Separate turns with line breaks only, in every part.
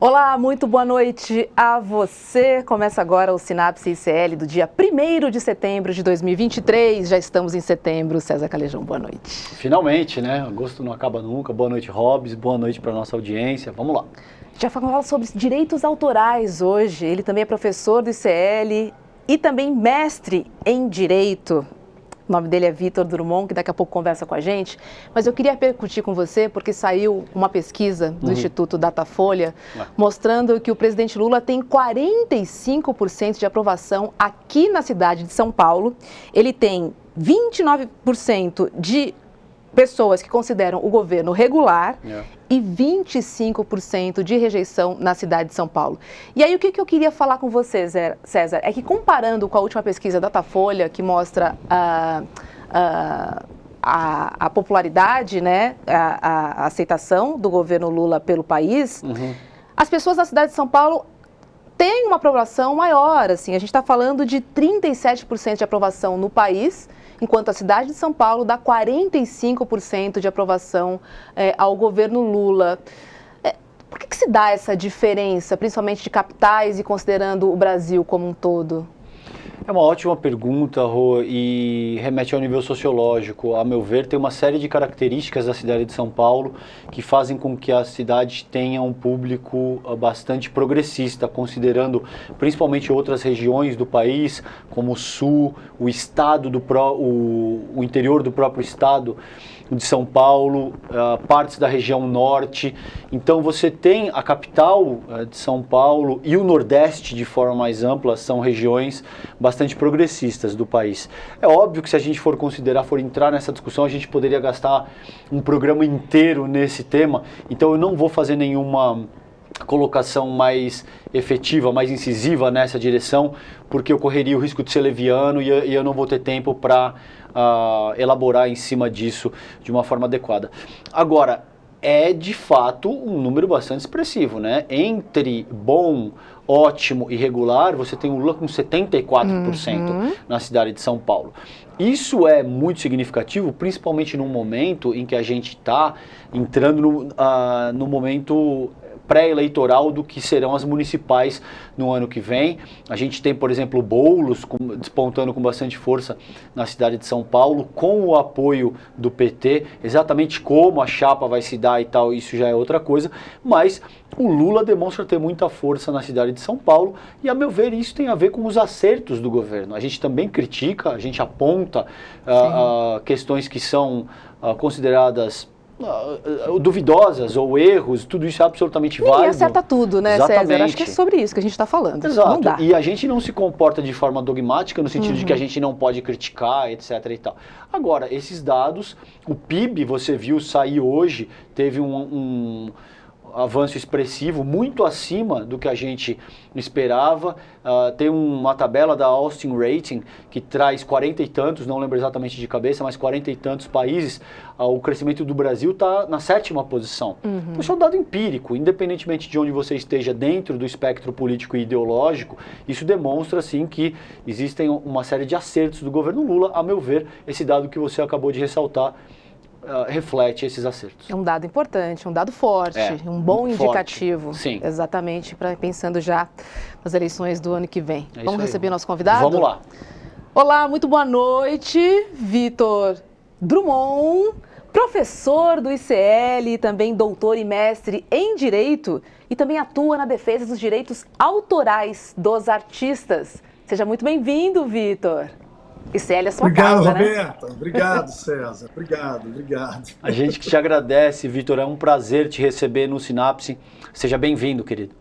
Olá, muito boa noite a você. Começa agora o Sinapse ICL do dia 1º de setembro de 2023. Já estamos em setembro. César Calejão, boa noite.
Finalmente, né? Agosto não acaba nunca. Boa noite, Hobbs. Boa noite para nossa audiência. Vamos lá.
Já falamos sobre direitos autorais hoje. Ele também é professor do ICL e também mestre em Direito. O nome dele é Vitor Drummond, que daqui a pouco conversa com a gente. Mas eu queria repercutir com você, porque saiu uma pesquisa do Instituto Datafolha mostrando que o presidente Lula tem 45% de aprovação aqui na cidade de São Paulo. Ele tem 29% de pessoas que consideram o governo regular e 25% de rejeição na cidade de São Paulo. E aí o que eu queria falar com você, César, é que comparando com a última pesquisa da Datafolha, que mostra a popularidade, né, a aceitação do governo Lula pelo país, as pessoas da cidade de São Paulo têm uma aprovação maior. Assim, a gente está falando de 37% de aprovação no país, enquanto a cidade de São Paulo dá 45% de aprovação ao governo Lula. Por que se dá essa diferença, principalmente de capitais e considerando o Brasil como um todo?
É uma ótima pergunta, Rô, e remete ao nível sociológico. A meu ver, tem uma série de características da cidade de São Paulo que fazem com que a cidade tenha um público bastante progressista, considerando principalmente outras regiões do país, como o Sul, o estado o interior do próprio estado de São Paulo, partes da região norte. Então você tem a capital de São Paulo e o Nordeste de forma mais ampla, são regiões bastante progressistas do país. É óbvio que se a gente for entrar nessa discussão, a gente poderia gastar um programa inteiro nesse tema, então eu não vou fazer nenhuma colocação mais efetiva, mais incisiva nessa direção, porque eu correria o risco de ser leviano e eu não vou ter tempo para elaborar em cima disso de uma forma adequada. Agora, é de fato um número bastante expressivo, né? Entre bom, ótimo e regular, você tem o Lula com 74% na cidade de São Paulo. Isso é muito significativo, principalmente num momento em que a gente está entrando no momento pré-eleitoral do que serão as municipais no ano que vem. A gente tem, por exemplo, o Boulos despontando com bastante força na cidade de São Paulo, com o apoio do PT, exatamente como a chapa vai se dar e tal, isso já é outra coisa, mas o Lula demonstra ter muita força na cidade de São Paulo e, a meu ver, isso tem a ver com os acertos do governo. A gente também critica, a gente aponta questões que são consideradas duvidosas ou erros, tudo isso é absolutamente válido.
Ninguém acerta tudo, né,
Exatamente.
César? Acho que é sobre isso que a gente está falando.
Exato.
Não dá.
E a gente não se comporta de forma dogmática, no sentido de que a gente não pode criticar, etc. e tal. Agora, esses dados, o PIB, você viu, sair hoje, teve um avanço expressivo, muito acima do que a gente esperava. Tem uma tabela da Austin Rating que traz 40 e tantos, não lembro exatamente de cabeça, mas 40 e tantos países. O crescimento do Brasil está na 7ª posição. Isso é um dado empírico, independentemente de onde você esteja dentro do espectro político e ideológico, isso demonstra, sim, que existem uma série de acertos do governo Lula. A meu ver, esse dado que você acabou de ressaltar reflete esses acertos.
É um dado importante, um dado forte, um bom indicativo.
Sim.
Exatamente, pensando já nas eleições do ano que vem. Vamos receber nosso convidado?
Vamos lá.
Olá, muito boa noite, Vitor Drummond, professor do ICL, também doutor e mestre em Direito e também atua na defesa dos direitos autorais dos artistas. Seja muito bem-vindo, Vitor. ICL é sua casa,
Obrigado,
né?
Roberta. Obrigado, César. Obrigado.
A gente que te agradece, Vitor. É um prazer te receber no Sinapse. Seja bem-vindo, querido.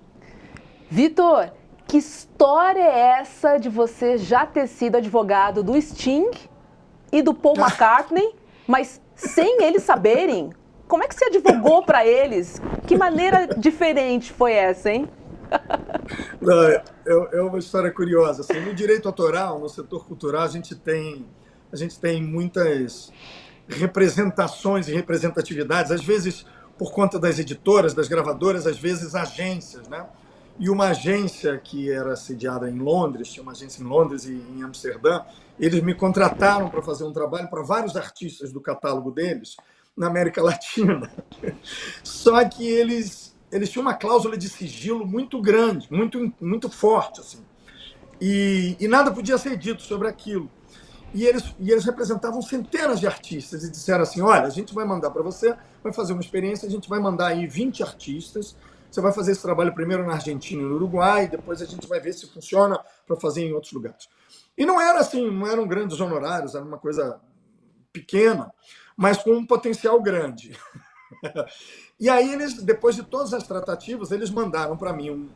Vitor, que história é essa de você já ter sido advogado do Sting e do Paul McCartney, mas sem eles saberem? Como é que você advogou para eles? Que maneira diferente foi essa, hein?
Não, é uma história curiosa. Assim, no direito autoral, no setor cultural, a gente tem muitas representações e representatividades, às vezes por conta das editoras, das gravadoras, às vezes agências, né? E uma agência que era sediada em Londres, tinha uma agência em Londres e em Amsterdã, eles me contrataram para fazer um trabalho para vários artistas do catálogo deles na América Latina. Só que eles eles tinham uma cláusula de sigilo muito grande, muito forte, assim. E nada podia ser dito sobre aquilo. E eles representavam centenas de artistas e disseram assim, olha, a gente vai mandar para você, vai fazer uma experiência, a gente vai mandar aí 20 artistas, você vai fazer esse trabalho primeiro na Argentina e no Uruguai, depois a gente vai ver se funciona para fazer em outros lugares. E não era assim, não eram grandes honorários, era uma coisa pequena, mas com um potencial grande. E aí, depois de todas as tratativas, eles mandaram para mim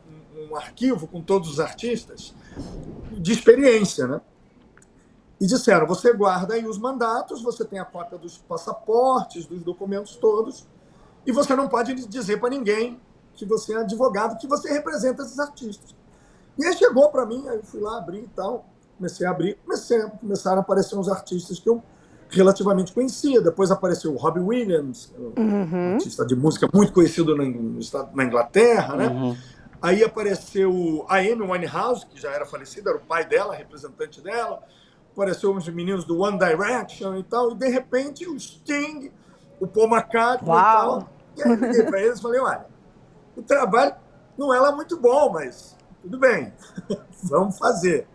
um arquivo com todos os artistas de experiência, né? E disseram, você guarda aí os mandatos, você tem a cópia dos passaportes, dos documentos todos, e você não pode dizer para ninguém que você é advogado, que você representa esses artistas. E aí chegou para mim, aí eu fui lá abrir e tal, comecei a abrir, começaram a aparecer uns artistas que eu relativamente conhecia. Depois apareceu o Robbie Williams, um artista de música muito conhecido na Inglaterra, né?
Uhum.
Aí apareceu a Amy Winehouse, que já era falecida, era o pai dela, representante dela. Apareceu uns meninos do One Direction e tal, e de repente o Sting, o Paul McCartney e tal. E aí eu liguei para eles e falei, olha, o trabalho não é lá muito bom, mas tudo bem, vamos fazer.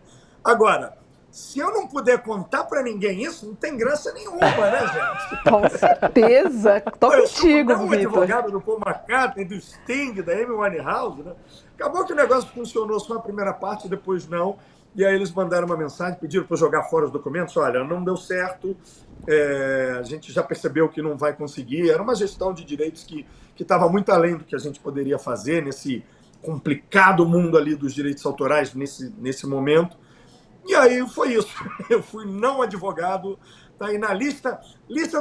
Agora, se eu não puder contar para ninguém isso, não tem graça nenhuma, né, gente?
Com certeza. Tô contigo,
eu sou um
Vitor.
advogado do Paul McCartney, do Sting, da Amy Winehouse, né? Acabou que o negócio funcionou só a primeira parte, depois não. E aí eles mandaram uma mensagem, pediram para eu jogar fora os documentos. Olha, não deu certo, a gente já percebeu que não vai conseguir. Era uma gestão de direitos que estava muito além do que a gente poderia fazer nesse complicado mundo ali dos direitos autorais nesse momento. E aí foi isso. Eu fui não advogado, tá aí na lista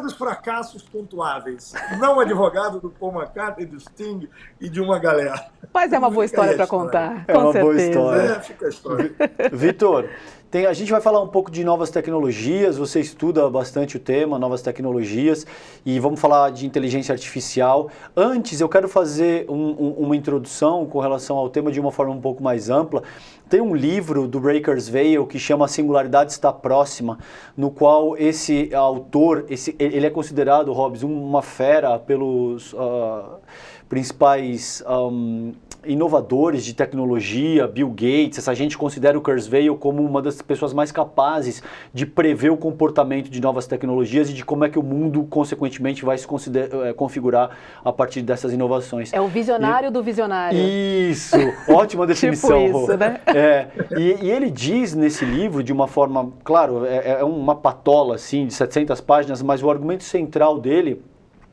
dos fracassos pontuáveis. Não advogado do Paul McCartney, do Sting e de uma galera.
Mas é uma boa história para contar,
É
com
uma boa
certeza.
história.
Fica a história.
Vitor, a gente vai falar um pouco de novas tecnologias, você estuda bastante o tema, novas tecnologias, e vamos falar de inteligência artificial. Antes, eu quero fazer uma introdução com relação ao tema de uma forma um pouco mais ampla. Tem um livro do Ray Kurzweil que chama A Singularidade Está Próxima, no qual esse autor, ele é considerado, Hobbes, uma fera pelos principais inovadores de tecnologia, Bill Gates. Essa gente considera o Kurzweil como uma das pessoas mais capazes de prever o comportamento de novas tecnologias e de como é que o mundo, consequentemente, vai se configurar a partir dessas inovações.
É o visionário do visionário.
Isso, ótima definição.
Tipo isso, né?
E ele diz nesse livro, de uma forma, claro, é uma patola assim, de 700 páginas, mas o argumento central dele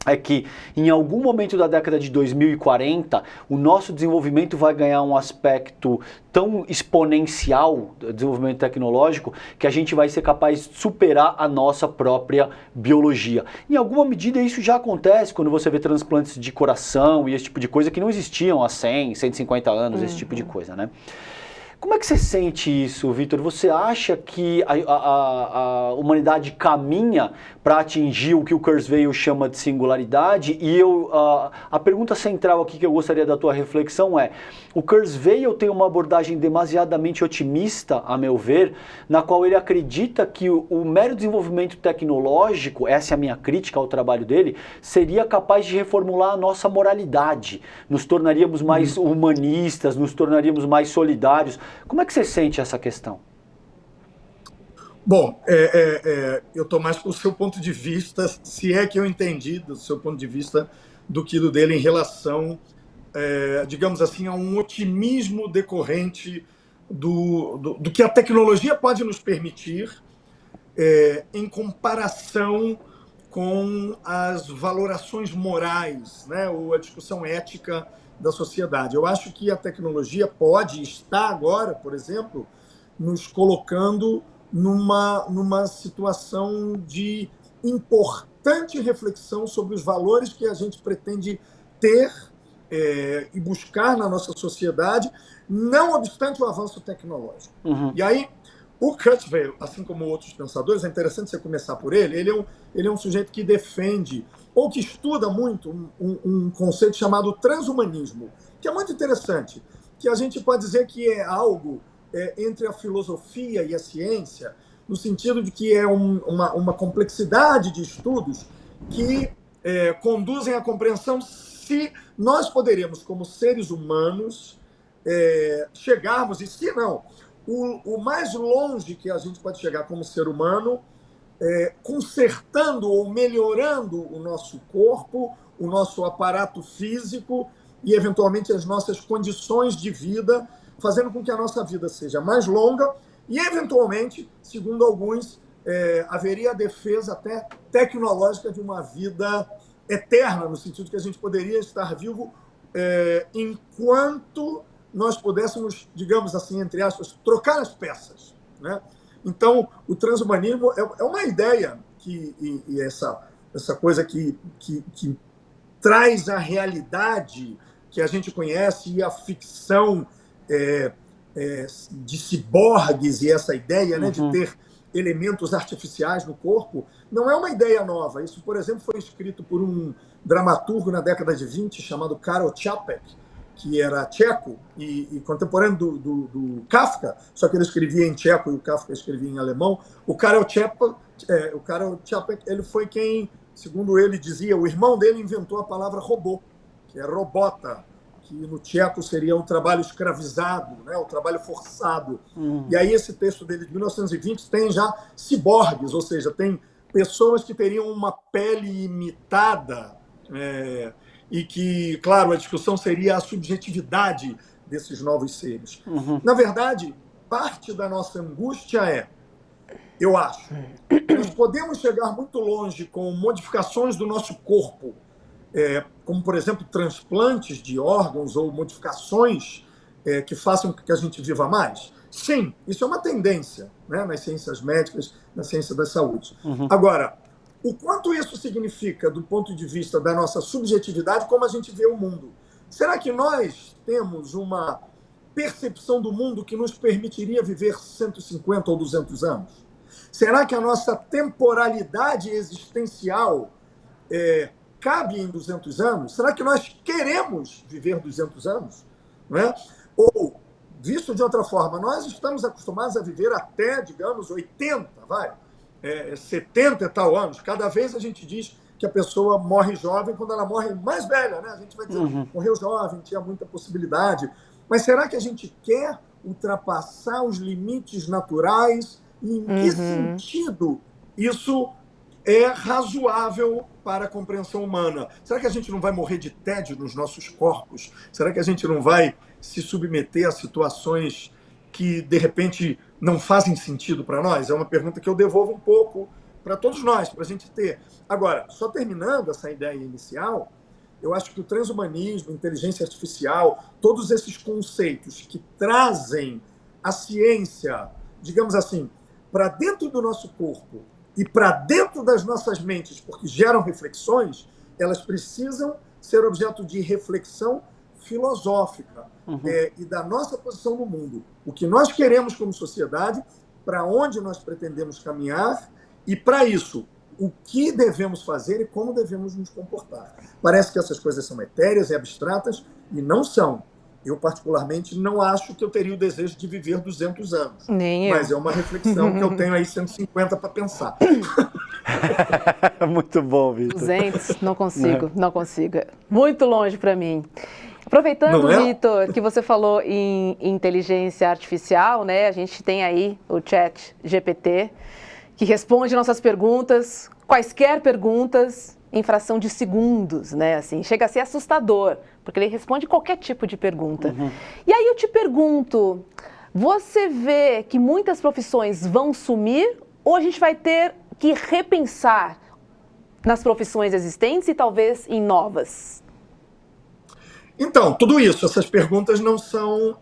é que em algum momento da década de 2040, o nosso desenvolvimento vai ganhar um aspecto tão exponencial, desenvolvimento tecnológico, que a gente vai ser capaz de superar a nossa própria biologia. Em alguma medida isso já acontece quando você vê transplantes de coração e esse tipo de coisa que não existiam há 100, 150 anos, esse tipo de coisa, né? Como é que você sente isso, Vitor? Você acha que a humanidade caminha para atingir o que o Kurzweil chama de singularidade? E a pergunta central aqui que eu gostaria da tua reflexão é: o Kurzweil tem uma abordagem demasiadamente otimista, a meu ver, na qual ele acredita que o mero desenvolvimento tecnológico, essa é a minha crítica ao trabalho dele, seria capaz de reformular a nossa moralidade. Nos tornaríamos mais humanistas, nos tornaríamos mais solidários. Como é que você sente essa questão?
Bom, eu estou mais com o seu ponto de vista, se é que eu entendi do seu ponto de vista, do que do dele em relação, digamos assim, a um otimismo decorrente do que a tecnologia pode nos permitir em comparação com as valorações morais, né, ou a discussão ética da sociedade. Eu acho que a tecnologia pode estar agora, por exemplo, nos colocando numa situação de importante reflexão sobre os valores que a gente pretende ter e buscar na nossa sociedade, não obstante o avanço tecnológico.
Uhum.
E aí, o Kurzweil, assim como outros pensadores, é interessante você começar por ele, ele é um sujeito que defende ou que estuda muito um conceito chamado transhumanismo, que é muito interessante, que a gente pode dizer que é algo entre a filosofia e a ciência, no sentido de que é uma complexidade de estudos que conduzem à compreensão se nós poderemos, como seres humanos, chegarmos, e se não, o mais longe que a gente pode chegar como ser humano, consertando ou melhorando o nosso corpo, o nosso aparato físico e, eventualmente, as nossas condições de vida, fazendo com que a nossa vida seja mais longa e, eventualmente, segundo alguns, haveria a defesa até tecnológica de uma vida eterna, no sentido de que a gente poderia estar vivo enquanto nós pudéssemos, digamos assim, entre aspas, trocar as peças, né? Então, o transhumanismo é uma ideia e essa coisa que traz a realidade que a gente conhece e a ficção de ciborgues e essa ideia, né, de ter elementos artificiais no corpo, não é uma ideia nova. Isso, por exemplo, foi escrito por um dramaturgo na década de 20 chamado Karel Čapek, que era tcheco e contemporâneo do Kafka, só que ele escrevia em tcheco e o Kafka escrevia em alemão. O Karel Čapek, ele foi quem, segundo ele dizia, o irmão dele inventou a palavra robô, que é robota, que no tcheco seria um trabalho escravizado, né, o trabalho forçado. E aí esse texto dele de 1920 tem já ciborgues, ou seja, tem pessoas que teriam uma pele imitada, e que, claro, a discussão seria a subjetividade desses novos seres. Na verdade, parte da nossa angústia eu acho, nós podemos chegar muito longe com modificações do nosso corpo, como, por exemplo, transplantes de órgãos ou modificações que façam com que a gente viva mais. Sim, isso é uma tendência, né, nas ciências médicas, na ciência da saúde. Agora, o quanto isso significa do ponto de vista da nossa subjetividade, como a gente vê o mundo? Será que nós temos uma percepção do mundo que nos permitiria viver 150 ou 200 anos? Será que a nossa temporalidade existencial cabe em 200 anos? Será que nós queremos viver 200 anos? Não é? Ou, visto de outra forma, nós estamos acostumados a viver até, digamos, 80, 70 e tal anos. Cada vez a gente diz que a pessoa morre jovem quando ela morre mais velha, né? A gente vai dizer, morreu jovem, tinha muita possibilidade. Mas será que a gente quer ultrapassar os limites naturais? E em que sentido isso é razoável para a compreensão humana? Será que a gente não vai morrer de tédio nos nossos corpos? Será que a gente não vai se submeter a situações que, de repente, não fazem sentido para nós? É uma pergunta que eu devolvo um pouco para todos nós, para a gente ter. Agora, só terminando essa ideia inicial, eu acho que o transhumanismo, inteligência artificial, todos esses conceitos que trazem a ciência, digamos assim, para dentro do nosso corpo e para dentro das nossas mentes, porque geram reflexões, elas precisam ser objeto de reflexão filosófica e da nossa posição no mundo. O que nós queremos como sociedade, para onde nós pretendemos caminhar e, para isso, o que devemos fazer e como devemos nos comportar. Parece que essas coisas são etéreas e abstratas e não são. Eu, particularmente, não acho que eu teria o desejo de viver 200 anos.
Nem eu.
Mas é uma reflexão que eu tenho aí 150 para pensar.
Muito bom, Vitor.
200, não consigo, não consigo. Muito longe para mim. Aproveitando, Vitor, que você falou em inteligência artificial, né? A gente tem aí o Chat GPT, que responde nossas perguntas, quaisquer perguntas, em fração de segundos, né? Assim, chega a ser assustador, porque ele responde qualquer tipo de pergunta. E aí eu te pergunto, você vê que muitas profissões vão sumir ou a gente vai ter que repensar nas profissões existentes e talvez em novas?
Então, tudo isso, essas perguntas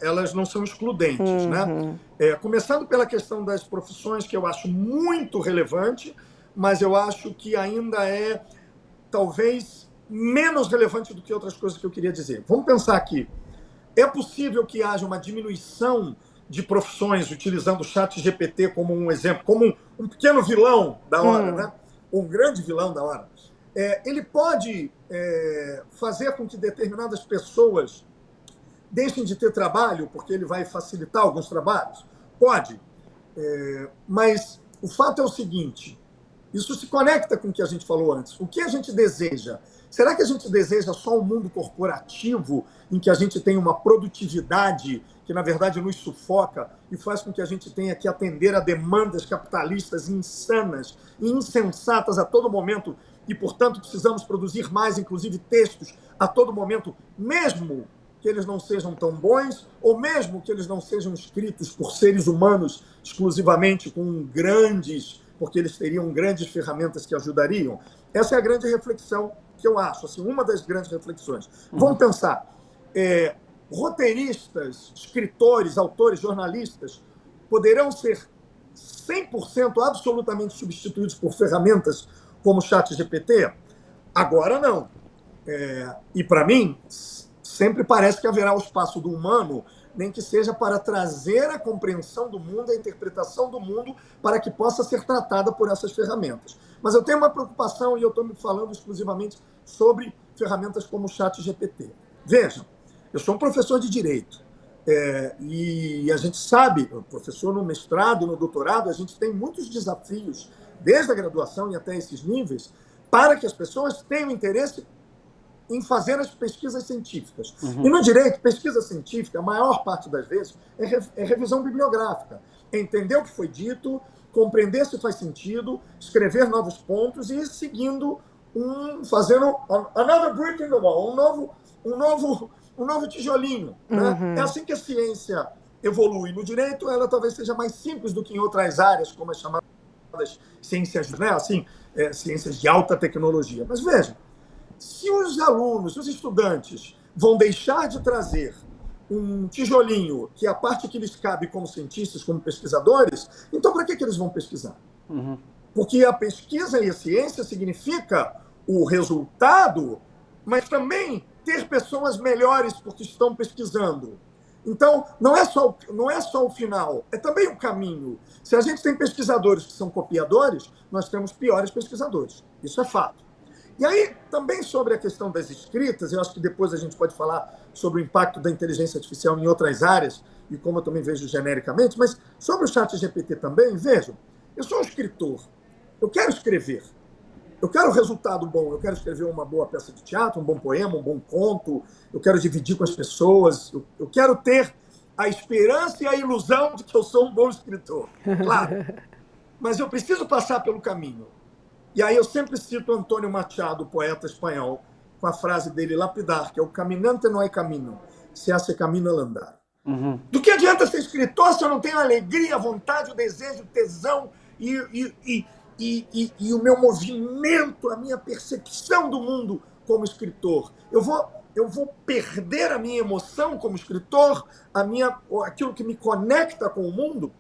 elas não são excludentes, né? Começando pela questão das profissões, que eu acho muito relevante, mas eu acho que ainda talvez menos relevante do que outras coisas que eu queria dizer. Vamos pensar aqui. É possível que haja uma diminuição de profissões utilizando o chat GPT como um exemplo, como um pequeno vilão da hora, né? Um grande vilão da hora. Ele pode fazer com que determinadas pessoas deixem de ter trabalho, porque ele vai facilitar alguns trabalhos? Pode. Mas o fato é o seguinte, Isso se conecta com o que a gente falou antes. O que a gente deseja? Será que a gente deseja só um mundo corporativo em que a gente tem uma produtividade que, na verdade, nos sufoca e faz com que a gente tenha que atender a demandas capitalistas insanas e insensatas a todo momento e, portanto, precisamos produzir mais, inclusive textos, a todo momento, mesmo que eles não sejam tão bons ou mesmo que eles não sejam escritos por seres humanos exclusivamente com grandes... porque eles teriam grandes ferramentas que ajudariam. Essa é a grande reflexão que eu acho, assim, uma das grandes reflexões. Vamos pensar, roteiristas, escritores, autores, jornalistas poderão ser 100% absolutamente substituídos por ferramentas como o ChatGPT? Agora não. E, para mim, sempre parece que haverá o espaço do humano, nem que seja para trazer a compreensão do mundo, a interpretação do mundo, para que possa ser tratada por essas ferramentas. Mas eu tenho uma preocupação, e eu estou me falando exclusivamente sobre ferramentas como o ChatGPT. Vejam, eu sou um professor de Direito, e a gente sabe, professor no mestrado, no doutorado, a gente tem muitos desafios, desde a graduação e até esses níveis, para que as pessoas tenham interesse em fazer as pesquisas científicas. E no direito, pesquisa científica, a maior parte das vezes, é revisão bibliográfica. É entender o que foi dito, compreender se faz sentido, escrever novos pontos e ir seguindo, fazendo another brick in the wall, um novo tijolinho. Né? É assim que a ciência evolui. No direito, ela talvez seja mais simples do que em outras áreas, como as chamadas ciências, né? Assim, ciências de alta tecnologia. Mas veja, se os alunos, os estudantes, vão deixar de trazer um tijolinho, que é a parte que lhes cabe como cientistas, como pesquisadores, então para que eles vão pesquisar? Porque a pesquisa e a ciência significa o resultado, mas também ter pessoas melhores porque estão pesquisando. Então, não é só o final, é também o caminho. Se a gente tem pesquisadores que são copiadores, nós temos piores pesquisadores. Isso é fato. E aí, também sobre a questão das escritas, eu acho que depois a gente pode falar sobre o impacto da inteligência artificial em outras áreas, e como eu também vejo genericamente, mas sobre o ChatGPT também, vejam, eu sou um escritor, eu quero escrever, eu quero resultado bom, eu quero escrever uma boa peça de teatro, um bom poema, um bom conto, eu quero dividir com as pessoas, eu quero ter a esperança e a ilusão de que eu sou um bom escritor, claro, mas eu preciso passar pelo caminho. E aí eu sempre cito Antônio Machado, poeta espanhol, com a frase dele lapidar, que é o caminante não é caminho, se hace camino al andar. Do que adianta ser escritor se eu não tenho a alegria, a vontade, o desejo, o tesão e o meu movimento, a minha percepção do mundo como escritor? Eu vou perder a minha emoção como escritor, aquilo que me conecta com o mundo?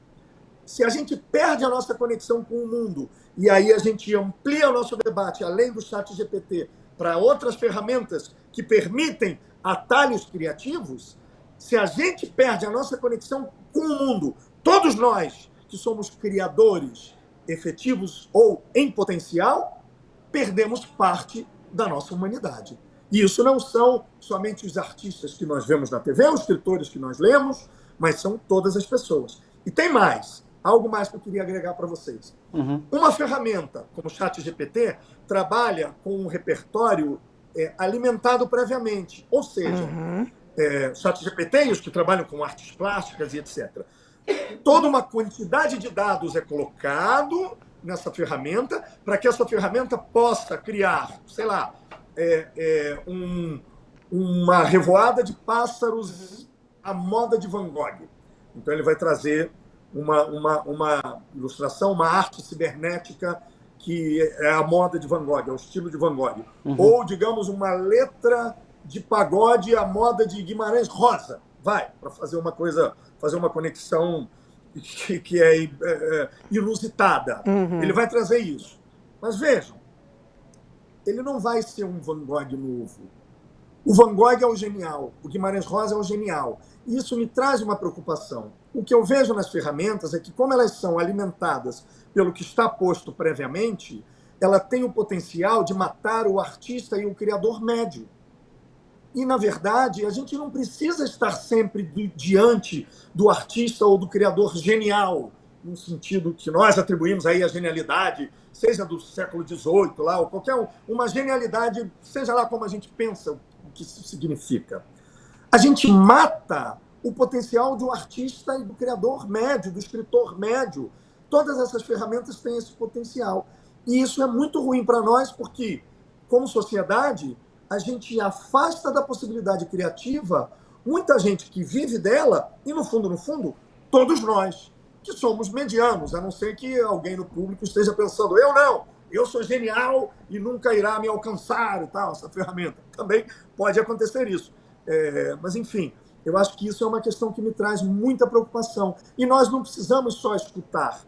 Se a gente perde a nossa conexão com o mundo e aí a gente amplia o nosso debate, além do ChatGPT, para outras ferramentas que permitem atalhos criativos, se a gente perde a nossa conexão com o mundo, todos nós que somos criadores efetivos ou em potencial, perdemos parte da nossa humanidade. E isso não são somente os artistas que nós vemos na TV, os escritores que nós lemos, mas são todas as pessoas. E tem mais. Algo mais que eu queria agregar para vocês. Uma ferramenta como o ChatGPT trabalha com um repertório alimentado previamente. Ou seja, ChatGPT e os que trabalham com artes plásticas e etc. Toda uma quantidade de dados é colocado nessa ferramenta para que essa ferramenta possa criar, sei lá, uma revoada de pássaros à moda de Van Gogh. Então ele vai trazer uma ilustração, uma arte cibernética que é a moda de Van Gogh, é o estilo de Van Gogh. Ou, digamos, uma letra de pagode à moda de Guimarães Rosa. Vai, para fazer uma coisa, fazer uma conexão que é inusitada. Ele vai trazer isso. Mas vejam, ele não vai ser um Van Gogh novo. O Van Gogh é o genial, o Guimarães Rosa é o genial. E isso me traz uma preocupação. O que eu vejo nas ferramentas é que, como elas são alimentadas pelo que está posto previamente, ela tem o potencial de matar o artista e o criador médio. E, na verdade, a gente não precisa estar sempre diante do artista ou do criador genial. num sentido que nós atribuímos aí a genialidade, seja do século XVIII, lá, ou qualquer uma genialidade, seja lá como a gente pensa o que isso significa. A gente mata o potencial do artista e do criador médio, do escritor médio. Todas essas ferramentas têm esse potencial. E isso é muito ruim para nós, porque, como sociedade, a gente afasta da possibilidade criativa muita gente que vive dela e, no fundo, todos nós, que somos medianos, a não ser que alguém no público esteja pensando, eu não, eu sou genial e nunca irá me alcançar e tal, essa ferramenta. Também pode acontecer isso. Mas, enfim, eu acho que isso é uma questão que me traz muita preocupação. E nós não precisamos só escutar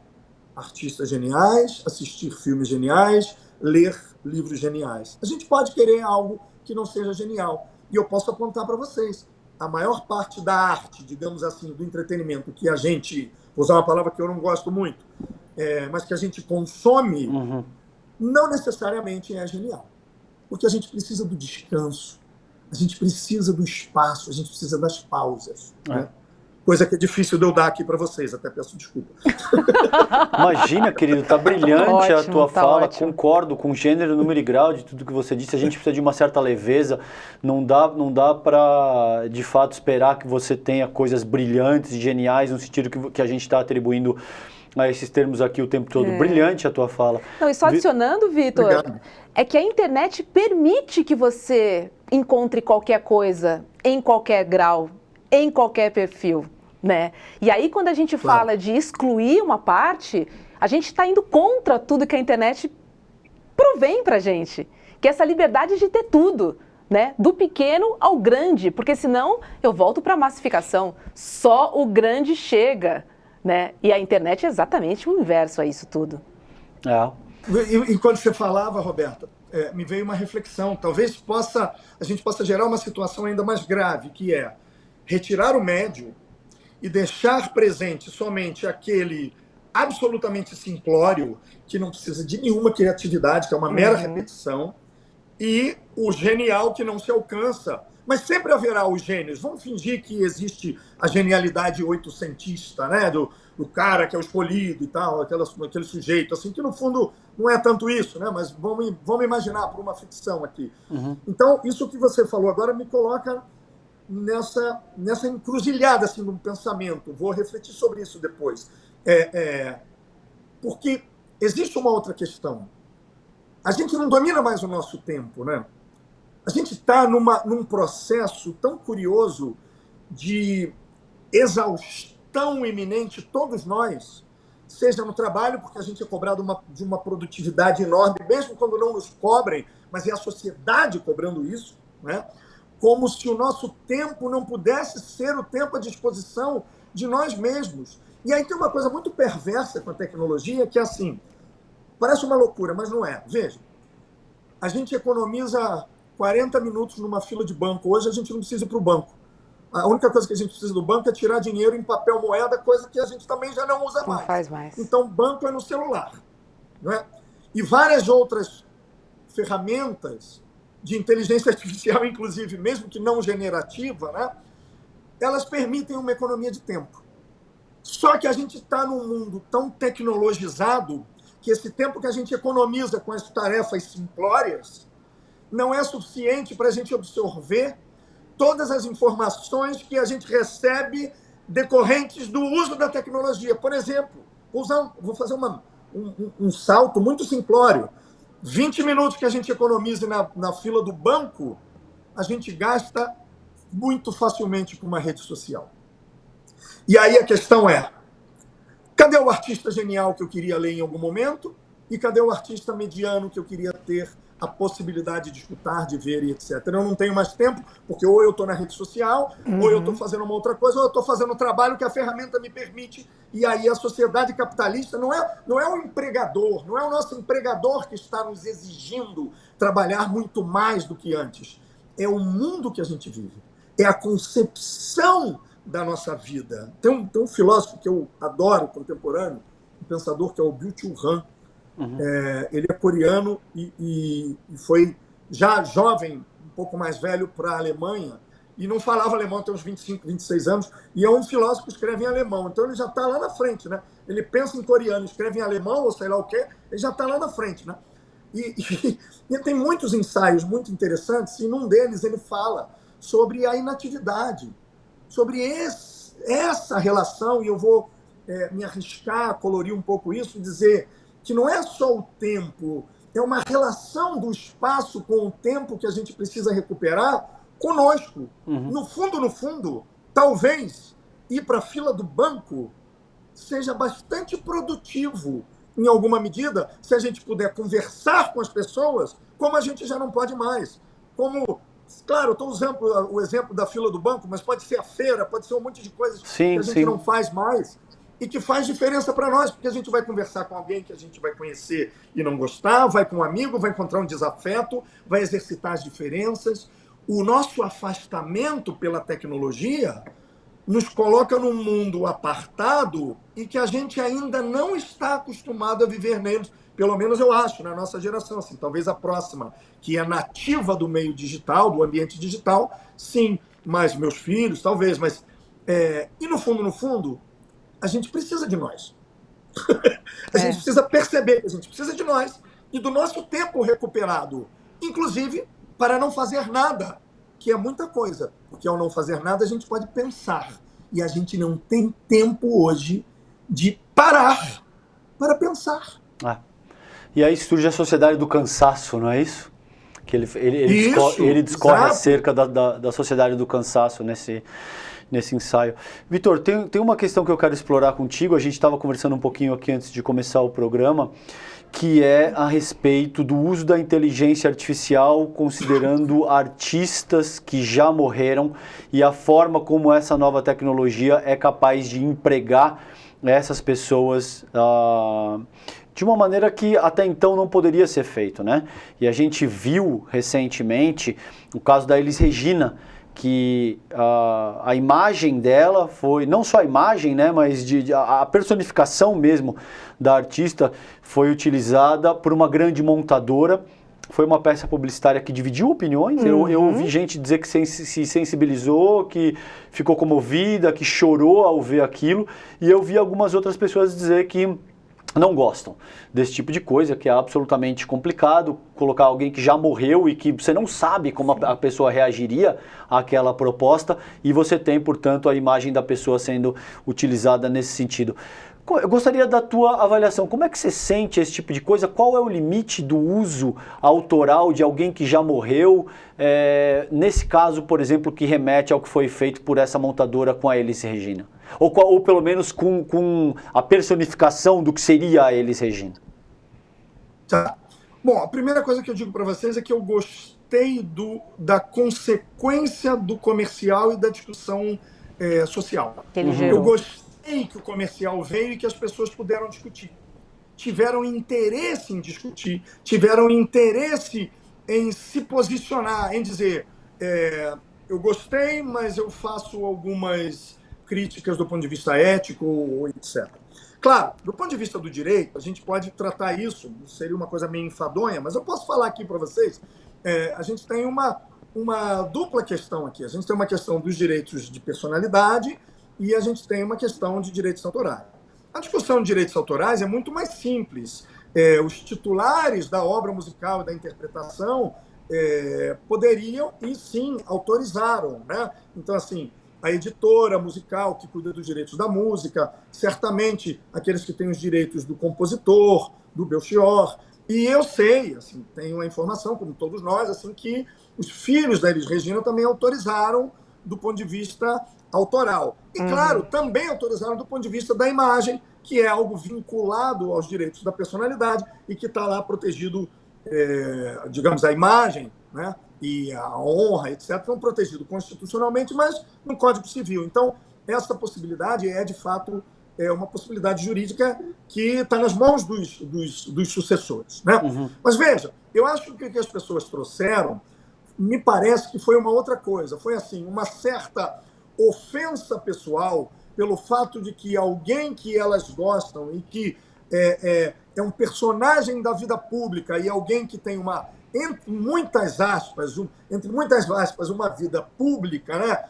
artistas geniais, assistir filmes geniais, ler livros geniais. A gente pode querer algo que não seja genial. E eu posso apontar para vocês. A maior parte da arte, digamos assim, do entretenimento que a gente, vou usar uma palavra que eu não gosto muito, mas que a gente consome, não necessariamente é genial. Porque a gente precisa do descanso, a gente precisa do espaço, a gente precisa das pausas. Né? Coisa que é difícil de eu dar aqui para vocês, até peço desculpa.
Imagina, querido, tá brilhante
ótimo,
a tua
tá
fala,
ótimo.
Concordo com o gênero, número e grau de tudo que você disse, a gente precisa de uma certa leveza, não dá para, de fato, esperar que você tenha coisas brilhantes e geniais, no sentido que a gente está atribuindo a esses termos aqui o tempo todo. Brilhante a tua fala.
Não, e só adicionando, Vitor, é que a internet permite que você encontre qualquer coisa, em qualquer grau, em qualquer perfil. Né? E aí, quando a gente fala de excluir uma parte, a gente está indo contra tudo que a internet provém para a gente, que é essa liberdade de ter tudo, né? Do pequeno ao grande, porque senão eu volto para a massificação, só o grande chega, né? E a internet é exatamente o inverso a isso tudo.
E quando você falava, Roberta, me veio uma reflexão, talvez a gente possa gerar uma situação ainda mais grave, que é retirar o médio e deixar presente somente aquele absolutamente simplório, que não precisa de nenhuma criatividade, que é uma mera repetição, e o genial que não se alcança. Mas sempre haverá os gênios. Vamos fingir que existe a genialidade oitocentista, né? Do cara que é o escolhido e tal, aquele sujeito, assim, que no fundo não é tanto isso, né? Mas vamos imaginar por uma ficção aqui. Então, isso que você falou agora me coloca nessa encruzilhada assim, de um pensamento. Vou refletir sobre isso depois. Porque existe uma outra questão. A gente não domina mais o nosso tempo, né? A gente está num processo tão curioso de exaustão iminente, todos nós, seja no trabalho, porque a gente é cobrado de uma produtividade enorme, mesmo quando não nos cobrem, mas é a sociedade cobrando isso, né? Como se o nosso tempo não pudesse ser o tempo à disposição de nós mesmos. E aí tem uma coisa muito perversa com a tecnologia, que é assim, parece uma loucura, mas não é. Veja, a gente economiza 40 minutos numa fila de banco. Hoje a gente não precisa ir para o banco. A única coisa que a gente precisa do banco é tirar dinheiro em papel moeda, coisa que a gente também já não usa mais.
Não faz mais.
Então, banco é no celular. Não é? E várias outras ferramentas de inteligência artificial, inclusive, mesmo que não generativa, né? Elas permitem uma economia de tempo. Só que a gente está num mundo tão tecnologizado que esse tempo que a gente economiza com as tarefas simplórias não é suficiente para a gente absorver todas as informações que a gente recebe decorrentes do uso da tecnologia. Por exemplo, vou fazer um salto muito simplório. 20 minutos que a gente economiza na fila do banco, a gente gasta muito facilmente com uma rede social. E aí a questão é, cadê o artista genial que eu queria ler em algum momento? E cadê o artista mediano que eu queria ter a possibilidade de escutar, de ver e etc. Eu não tenho mais tempo, porque ou eu estou na rede social, ou eu estou fazendo uma outra coisa, ou eu estou fazendo o trabalho que a ferramenta me permite. E aí a sociedade capitalista não é o empregador, não é o nosso empregador que está nos exigindo trabalhar muito mais do que antes. É o mundo que a gente vive. É a concepção da nossa vida. Tem um filósofo que eu adoro, contemporâneo, um pensador que é o Byung-Chul Han. Ele é coreano e foi já jovem, um pouco mais velho, para a Alemanha, e não falava alemão até uns 25, 26 anos, e é um filósofo que escreve em alemão, então ele já está lá na frente, né? Ele pensa em coreano, escreve em alemão, ou sei lá o quê, ele já está lá na frente, né? E tem muitos ensaios muito interessantes, e num deles ele fala sobre a inatividade, sobre essa relação, e eu vou me arriscar a colorir um pouco isso, dizer que não é só o tempo, é uma relação do espaço com o tempo que a gente precisa recuperar conosco. No fundo, talvez ir para a fila do banco seja bastante produtivo, em alguma medida, se a gente puder conversar com as pessoas, como a gente já não pode mais. Claro, eu estou usando o exemplo da fila do banco, mas pode ser a feira, pode ser um monte de coisas que a gente não faz mais e que faz diferença para nós, porque a gente vai conversar com alguém que a gente vai conhecer e não gostar, vai com um amigo, vai encontrar um desafeto, vai exercitar as diferenças. O nosso afastamento pela tecnologia nos coloca num mundo apartado e que a gente ainda não está acostumado a viver neles. Pelo menos eu acho, na nossa geração. Assim, talvez a próxima, que é nativa do meio digital, do ambiente digital, sim, mas meus filhos, talvez. Mas, e no fundo, a gente precisa de nós. A gente precisa perceber que a gente precisa de nós e do nosso tempo recuperado, inclusive para não fazer nada, que é muita coisa, porque ao não fazer nada a gente pode pensar, e a gente não tem tempo hoje de parar para pensar.
E aí surge a sociedade do cansaço, não é isso? Que ele discorre acerca da sociedade do cansaço nesse ensaio. Vitor, tem uma questão que eu quero explorar contigo, a gente estava conversando um pouquinho aqui antes de começar o programa, que é a respeito do uso da inteligência artificial, considerando artistas que já morreram e a forma como essa nova tecnologia é capaz de empregar essas pessoas de uma maneira que até então não poderia ser feito, né? E a gente viu recentemente o caso da Elis Regina, que a imagem dela foi, não só a imagem, né, mas a personificação mesmo da artista foi utilizada por uma grande montadora. Foi uma peça publicitária que dividiu opiniões. Eu ouvi gente dizer que se sensibilizou, que ficou comovida, que chorou ao ver aquilo, e eu vi algumas outras pessoas dizer que não gostam desse tipo de coisa, que é absolutamente complicado colocar alguém que já morreu e que você não sabe como a pessoa reagiria àquela proposta, e você tem, portanto, a imagem da pessoa sendo utilizada nesse sentido. Eu gostaria da tua avaliação, como é que você sente esse tipo de coisa? Qual é o limite do uso autoral de alguém que já morreu? Nesse caso, por exemplo, que remete ao que foi feito por essa montadora com a Elis Regina? Ou pelo menos com a personificação do que seria a Elis Regina?
Tá. Bom, a primeira coisa que eu digo para vocês é que eu gostei da consequência do comercial e da discussão social. Eu gostei que o comercial veio e que as pessoas puderam discutir. Tiveram interesse em discutir, tiveram interesse em se posicionar, em dizer eu gostei, mas eu faço algumas críticas do ponto de vista ético, etc. Claro, do ponto de vista do direito, a gente pode tratar isso, seria uma coisa meio enfadonha, mas eu posso falar aqui para vocês, a gente tem uma dupla questão aqui. A gente tem uma questão dos direitos de personalidade e a gente tem uma questão de direitos autorais. A discussão de direitos autorais é muito mais simples. Os titulares da obra musical e da interpretação poderiam e sim autorizaram, né? Então, assim, a editora musical que cuida dos direitos da música, certamente aqueles que têm os direitos do compositor, do Belchior. E eu sei, assim, tenho a informação, como todos nós, assim, que os filhos da Elis Regina também autorizaram do ponto de vista autoral. E, claro, também autorizaram do ponto de vista da imagem, que é algo vinculado aos direitos da personalidade e que está lá protegido, digamos, a imagem, né, e a honra, etc., estão protegidos constitucionalmente, mas no Código Civil. Então, essa possibilidade de fato, uma possibilidade jurídica que está nas mãos dos sucessores, né? Mas, veja, eu acho que o que as pessoas trouxeram me parece que foi uma outra coisa. Foi, assim, uma certa ofensa pessoal pelo fato de que alguém que elas gostam e que é um personagem da vida pública e alguém que tem entre muitas aspas, uma vida pública, né?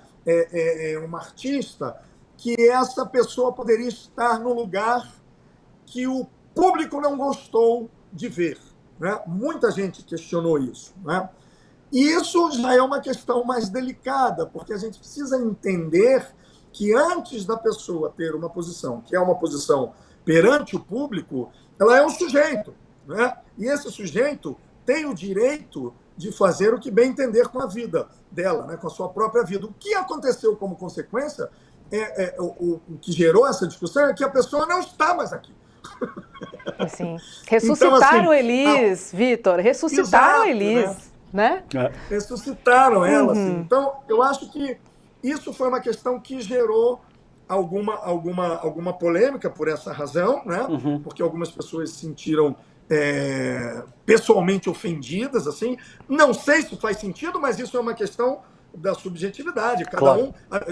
Uma artista, que essa pessoa poderia estar no lugar que o público não gostou de ver, né? Muita gente questionou isso, né? E isso já é uma questão mais delicada, porque a gente precisa entender que antes da pessoa ter uma posição, que é uma posição perante o público, ela é um sujeito, né? E esse sujeito tem o direito de fazer o que bem entender com a vida dela, né? Com a sua própria vida. O que aconteceu como consequência, o que gerou essa discussão é que a pessoa não está mais aqui.
Assim, ressuscitaram Elis, Vitor, ressuscitaram Elis, né?
Ressuscitaram ela, assim. Então, eu acho que isso foi uma questão que gerou alguma polêmica por essa razão, né? Porque algumas pessoas se sentiram pessoalmente ofendidas, assim. Não sei se faz sentido, mas isso é uma questão da subjetividade.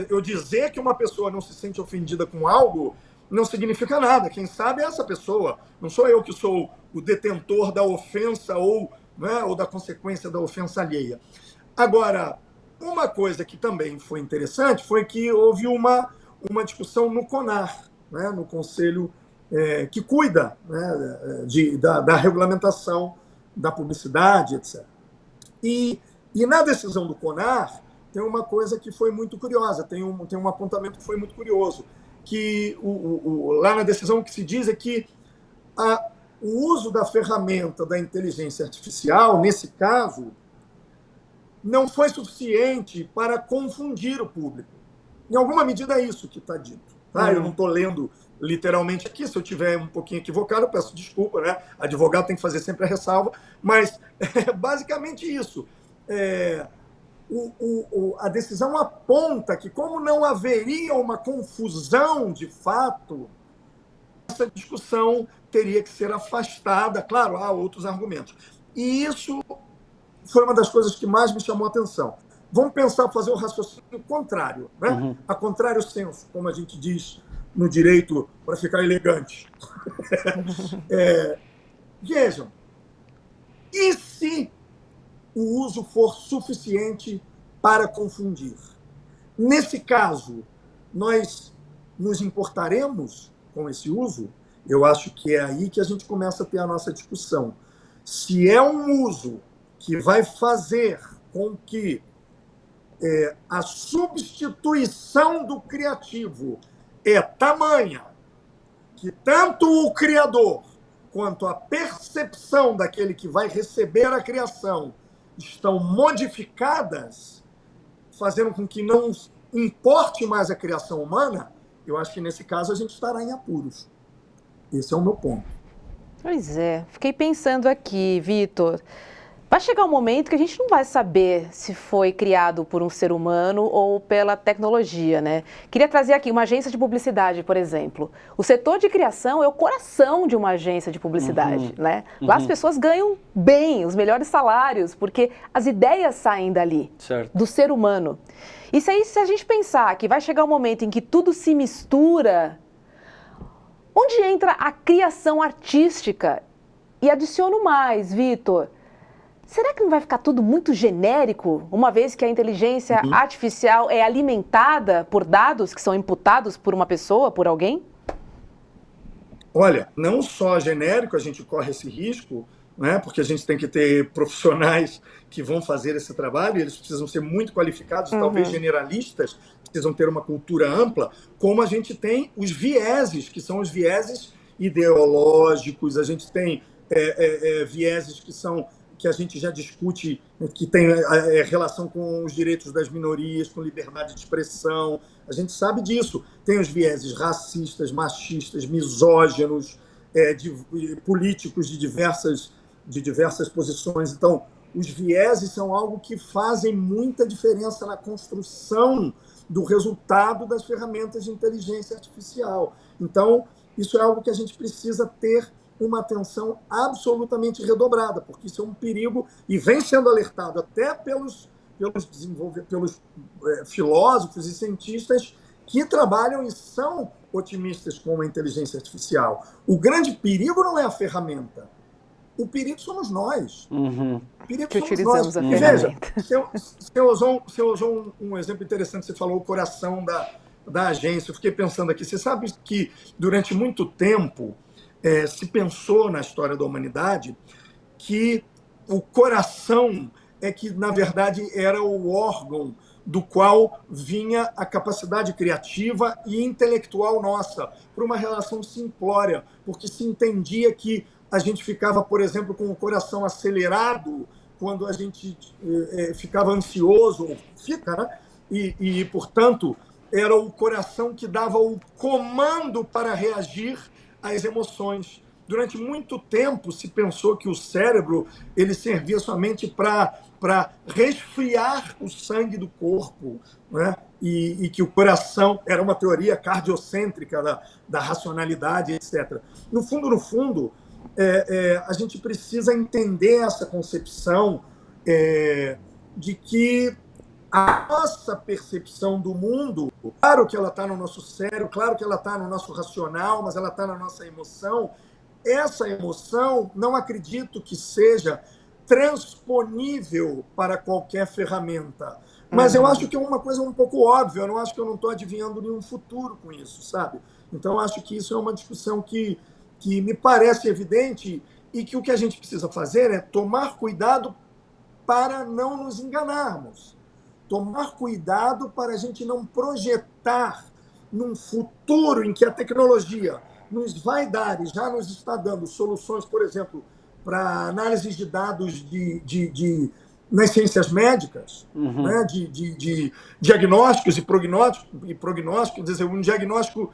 Eu dizer que uma pessoa não se sente ofendida com algo não significa nada. Quem sabe é essa pessoa. Não sou eu que sou o detentor da ofensa ou da consequência da ofensa alheia. Agora, uma coisa que também foi interessante foi que houve uma discussão no CONAR, né, no Conselho que cuida, né, da regulamentação da publicidade, etc. E na decisão do CONAR tem uma coisa que foi muito curiosa, tem um apontamento que foi muito curioso, que lá na decisão o que se diz é que o uso da ferramenta da inteligência artificial, nesse caso, não foi suficiente para confundir o público. Em alguma medida é isso que está dito. Tá? Eu não estou lendo literalmente aqui, se eu estiver um pouquinho equivocado, eu peço desculpa, né? Advogado tem que fazer sempre a ressalva, mas é basicamente isso. A decisão aponta que, como não haveria uma confusão de fato, essa discussão teria que ser afastada. Claro, há outros argumentos. E isso foi uma das coisas que mais me chamou a atenção. Vamos pensar, fazer o raciocínio contrário, né? A contrário senso, como a gente diz no direito, para ficar elegante. Vejam, e se o uso for suficiente para confundir? Nesse caso, nós nos importaremos com esse uso? Eu acho que é aí que a gente começa a ter a nossa discussão. Se é um uso que vai fazer com que a substituição do criativo é tamanha que tanto o criador quanto a percepção daquele que vai receber a criação estão modificadas, fazendo com que não importe mais a criação humana, eu acho que nesse caso a gente estará em apuros. Esse é o meu ponto.
Pois é, fiquei pensando aqui, Vitor. Vai chegar um momento que a gente não vai saber se foi criado por um ser humano ou pela tecnologia, né? Queria trazer aqui uma agência de publicidade, por exemplo. O setor de criação é o coração de uma agência de publicidade, né? Lá as pessoas ganham bem, os melhores salários, porque as ideias saem dali, do ser humano. Isso aí, se a gente pensar que vai chegar um momento em que tudo se mistura, onde entra a criação artística? E adiciono mais, Vitor. Será que não vai ficar tudo muito genérico, uma vez que a inteligência artificial é alimentada por dados que são imputados por uma pessoa, por alguém?
Olha, não só genérico, a gente corre esse risco, né, porque a gente tem que ter profissionais que vão fazer esse trabalho, e eles precisam ser muito qualificados, talvez generalistas, precisam ter uma cultura ampla, como a gente tem os vieses, que são os vieses ideológicos, a gente tem vieses que a gente já discute, que tem relação com os direitos das minorias, com liberdade de expressão. A gente sabe disso. Tem os vieses racistas, machistas, misóginos, políticos de diversas posições. Então, os vieses são algo que fazem muita diferença na construção do resultado das ferramentas de inteligência artificial. Então, isso é algo que a gente precisa ter uma atenção absolutamente redobrada, porque isso é um perigo e vem sendo alertado até pelos filósofos e cientistas que trabalham e são otimistas com a inteligência artificial. O grande perigo não é a ferramenta. O perigo somos nós.
Uhum.
O perigo
que
somos
utilizamos
nós.
a
E
ferramenta.
veja, você usou um exemplo interessante, você falou o coração da agência. Eu fiquei pensando aqui, você sabe que durante muito tempo se pensou na história da humanidade que o coração é que, na verdade, era o órgão do qual vinha a capacidade criativa e intelectual nossa, por uma relação simplória, porque se entendia que a gente ficava, por exemplo, com o coração acelerado quando a gente ficava ansioso, ou fica, né? E, portanto, era o coração que dava o comando para reagir às emoções. Durante muito tempo se pensou que o cérebro ele servia somente para resfriar o sangue do corpo, né? E que o coração era uma teoria cardiocêntrica da racionalidade, etc. No fundo, a gente precisa entender essa concepção de que a nossa percepção do mundo, claro que ela está no nosso cérebro, claro que ela está no nosso racional, mas ela está na nossa emoção. Essa emoção, não acredito que seja transponível para qualquer ferramenta. Mas eu acho que é uma coisa um pouco óbvia, eu não acho que eu não estou adivinhando nenhum futuro com isso, sabe? Então, eu acho que isso é uma discussão que me parece evidente e que o que a gente precisa fazer é tomar cuidado para não nos enganarmos. Tomar cuidado para a gente não projetar num futuro em que a tecnologia nos vai dar e já nos está dando soluções, por exemplo, para análise de dados nas ciências médicas, né, de diagnósticos e prognósticos, quer dizer, um diagnóstico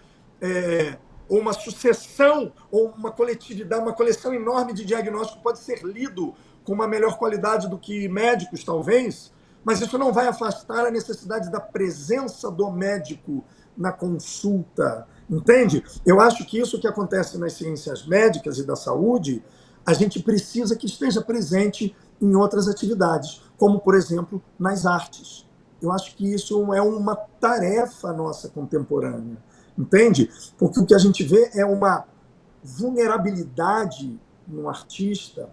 ou uma sucessão, ou uma coletividade, uma coleção enorme de diagnósticos pode ser lido com uma melhor qualidade do que médicos, talvez, mas isso não vai afastar a necessidade da presença do médico na consulta, entende? Eu acho que isso que acontece nas ciências médicas e da saúde, a gente precisa que esteja presente em outras atividades, como, por exemplo, nas artes. Eu acho que isso é uma tarefa nossa contemporânea, entende? Porque o que a gente vê é uma vulnerabilidade no artista,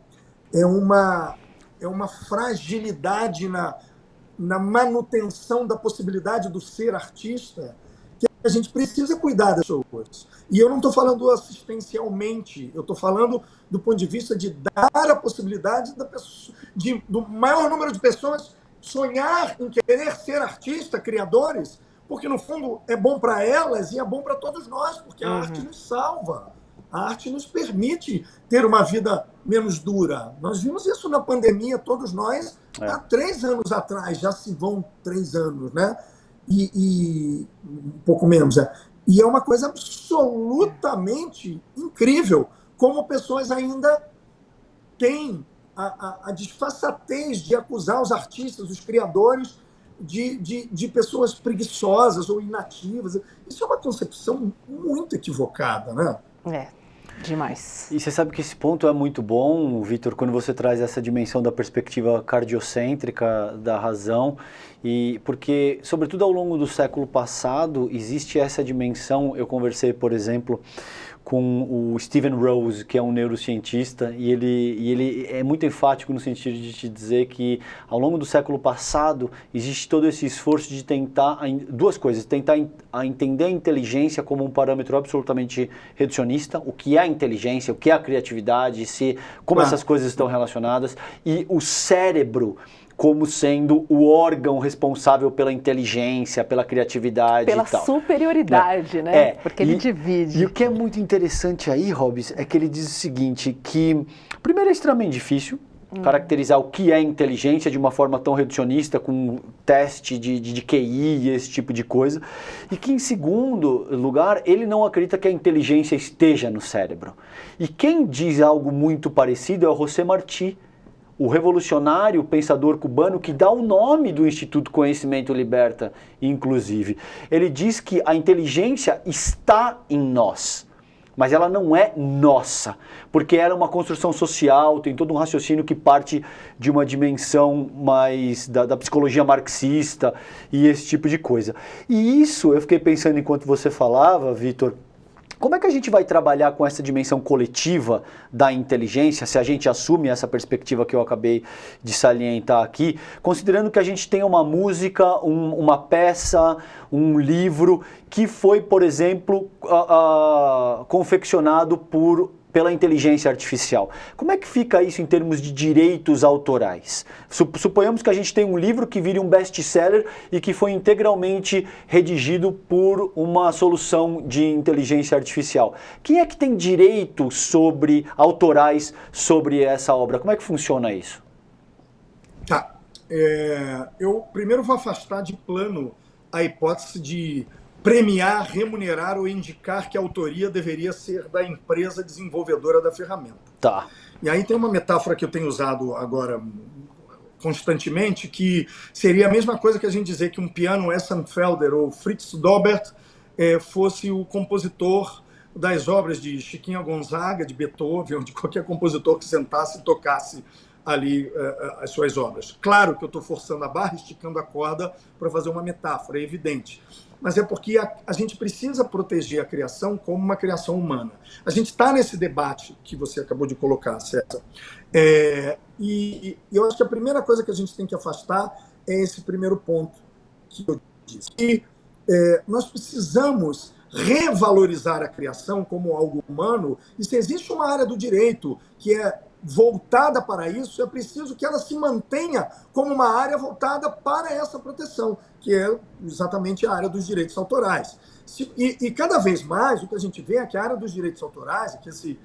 é uma fragilidade na manutenção da possibilidade do ser artista, que a gente precisa cuidar das pessoas. E eu não estou falando assistencialmente, eu estou falando do ponto de vista de dar a possibilidade do maior número de pessoas sonhar em querer ser artista, criadores, porque, no fundo, é bom para elas e é bom para todos nós, porque a arte nos salva. A arte nos permite ter uma vida menos dura. Nós vimos isso na pandemia, todos nós, há 3 anos atrás, já se vão 3 anos, né? E um pouco menos. E é uma coisa absolutamente incrível, como pessoas ainda têm a disfarçatez de acusar os artistas, os criadores, de pessoas preguiçosas ou inativas. Isso é uma concepção muito equivocada, né?
Demais.
E você sabe que esse ponto é muito bom, Vitor, quando você traz essa dimensão da perspectiva cardiocêntrica da razão, e porque, sobretudo ao longo do século passado, existe essa dimensão. Eu conversei, por exemplo, com o Steven Rose, que é um neurocientista, e ele é muito enfático no sentido de te dizer que ao longo do século passado existe todo esse esforço de tentar, 2 coisas, tentar entender a inteligência como um parâmetro absolutamente reducionista, o que é a inteligência, o que é a criatividade, como essas coisas estão relacionadas, e o cérebro como sendo o órgão responsável pela inteligência, pela criatividade
pela
e tal.
superioridade, né? Porque ele divide.
E o que é muito interessante aí, Hobbes, é que ele diz o seguinte, que primeiro é extremamente difícil caracterizar o que é inteligência de uma forma tão reducionista, com teste de QI e esse tipo de coisa, e que em segundo lugar, ele não acredita que a inteligência esteja no cérebro. E quem diz algo muito parecido é o José Martí, o revolucionário pensador cubano que dá o nome do Instituto Conhecimento Liberta, inclusive. Ele diz que a inteligência está em nós. mas ela não é nossa, porque ela é uma construção social, tem todo um raciocínio que parte de uma dimensão mais da psicologia marxista e esse tipo de coisa. E isso, eu fiquei pensando enquanto você falava, Vitor, como é que a gente vai trabalhar com essa dimensão coletiva da inteligência, se a gente assume essa perspectiva que eu acabei de salientar aqui, considerando que a gente tem uma música, uma peça, um livro que foi, por exemplo, confeccionado pela inteligência artificial. Como é que fica isso em termos de direitos autorais? Suponhamos que a gente tem um livro que vire um best-seller e que foi integralmente redigido por uma solução de inteligência artificial. Quem é que tem direitos autorais sobre essa obra? Como é que funciona isso?
Tá. Eu primeiro vou afastar de plano a hipótese de premiar, remunerar ou indicar que a autoria deveria ser da empresa desenvolvedora da ferramenta.
Tá.
E aí tem uma metáfora que eu tenho usado agora constantemente, que seria a mesma coisa que a gente dizer que um piano Essenfelder ou Fritz Dobert fosse o compositor das obras de Chiquinha Gonzaga, de Beethoven, ou de qualquer compositor que sentasse e tocasse ali as suas obras. Claro que eu estou forçando a barra, esticando a corda para fazer uma metáfora, é evidente. Mas é porque a gente precisa proteger a criação como uma criação humana. A gente está nesse debate que você acabou de colocar, César. E eu acho que a primeira coisa que a gente tem que afastar é esse primeiro ponto que eu disse. E nós precisamos revalorizar a criação como algo humano, e se existe uma área do direito que é voltada para isso, é preciso que ela se mantenha como uma área voltada para essa proteção, que é exatamente a área dos direitos autorais. E cada vez mais o que a gente vê é que a área dos direitos autorais, que esse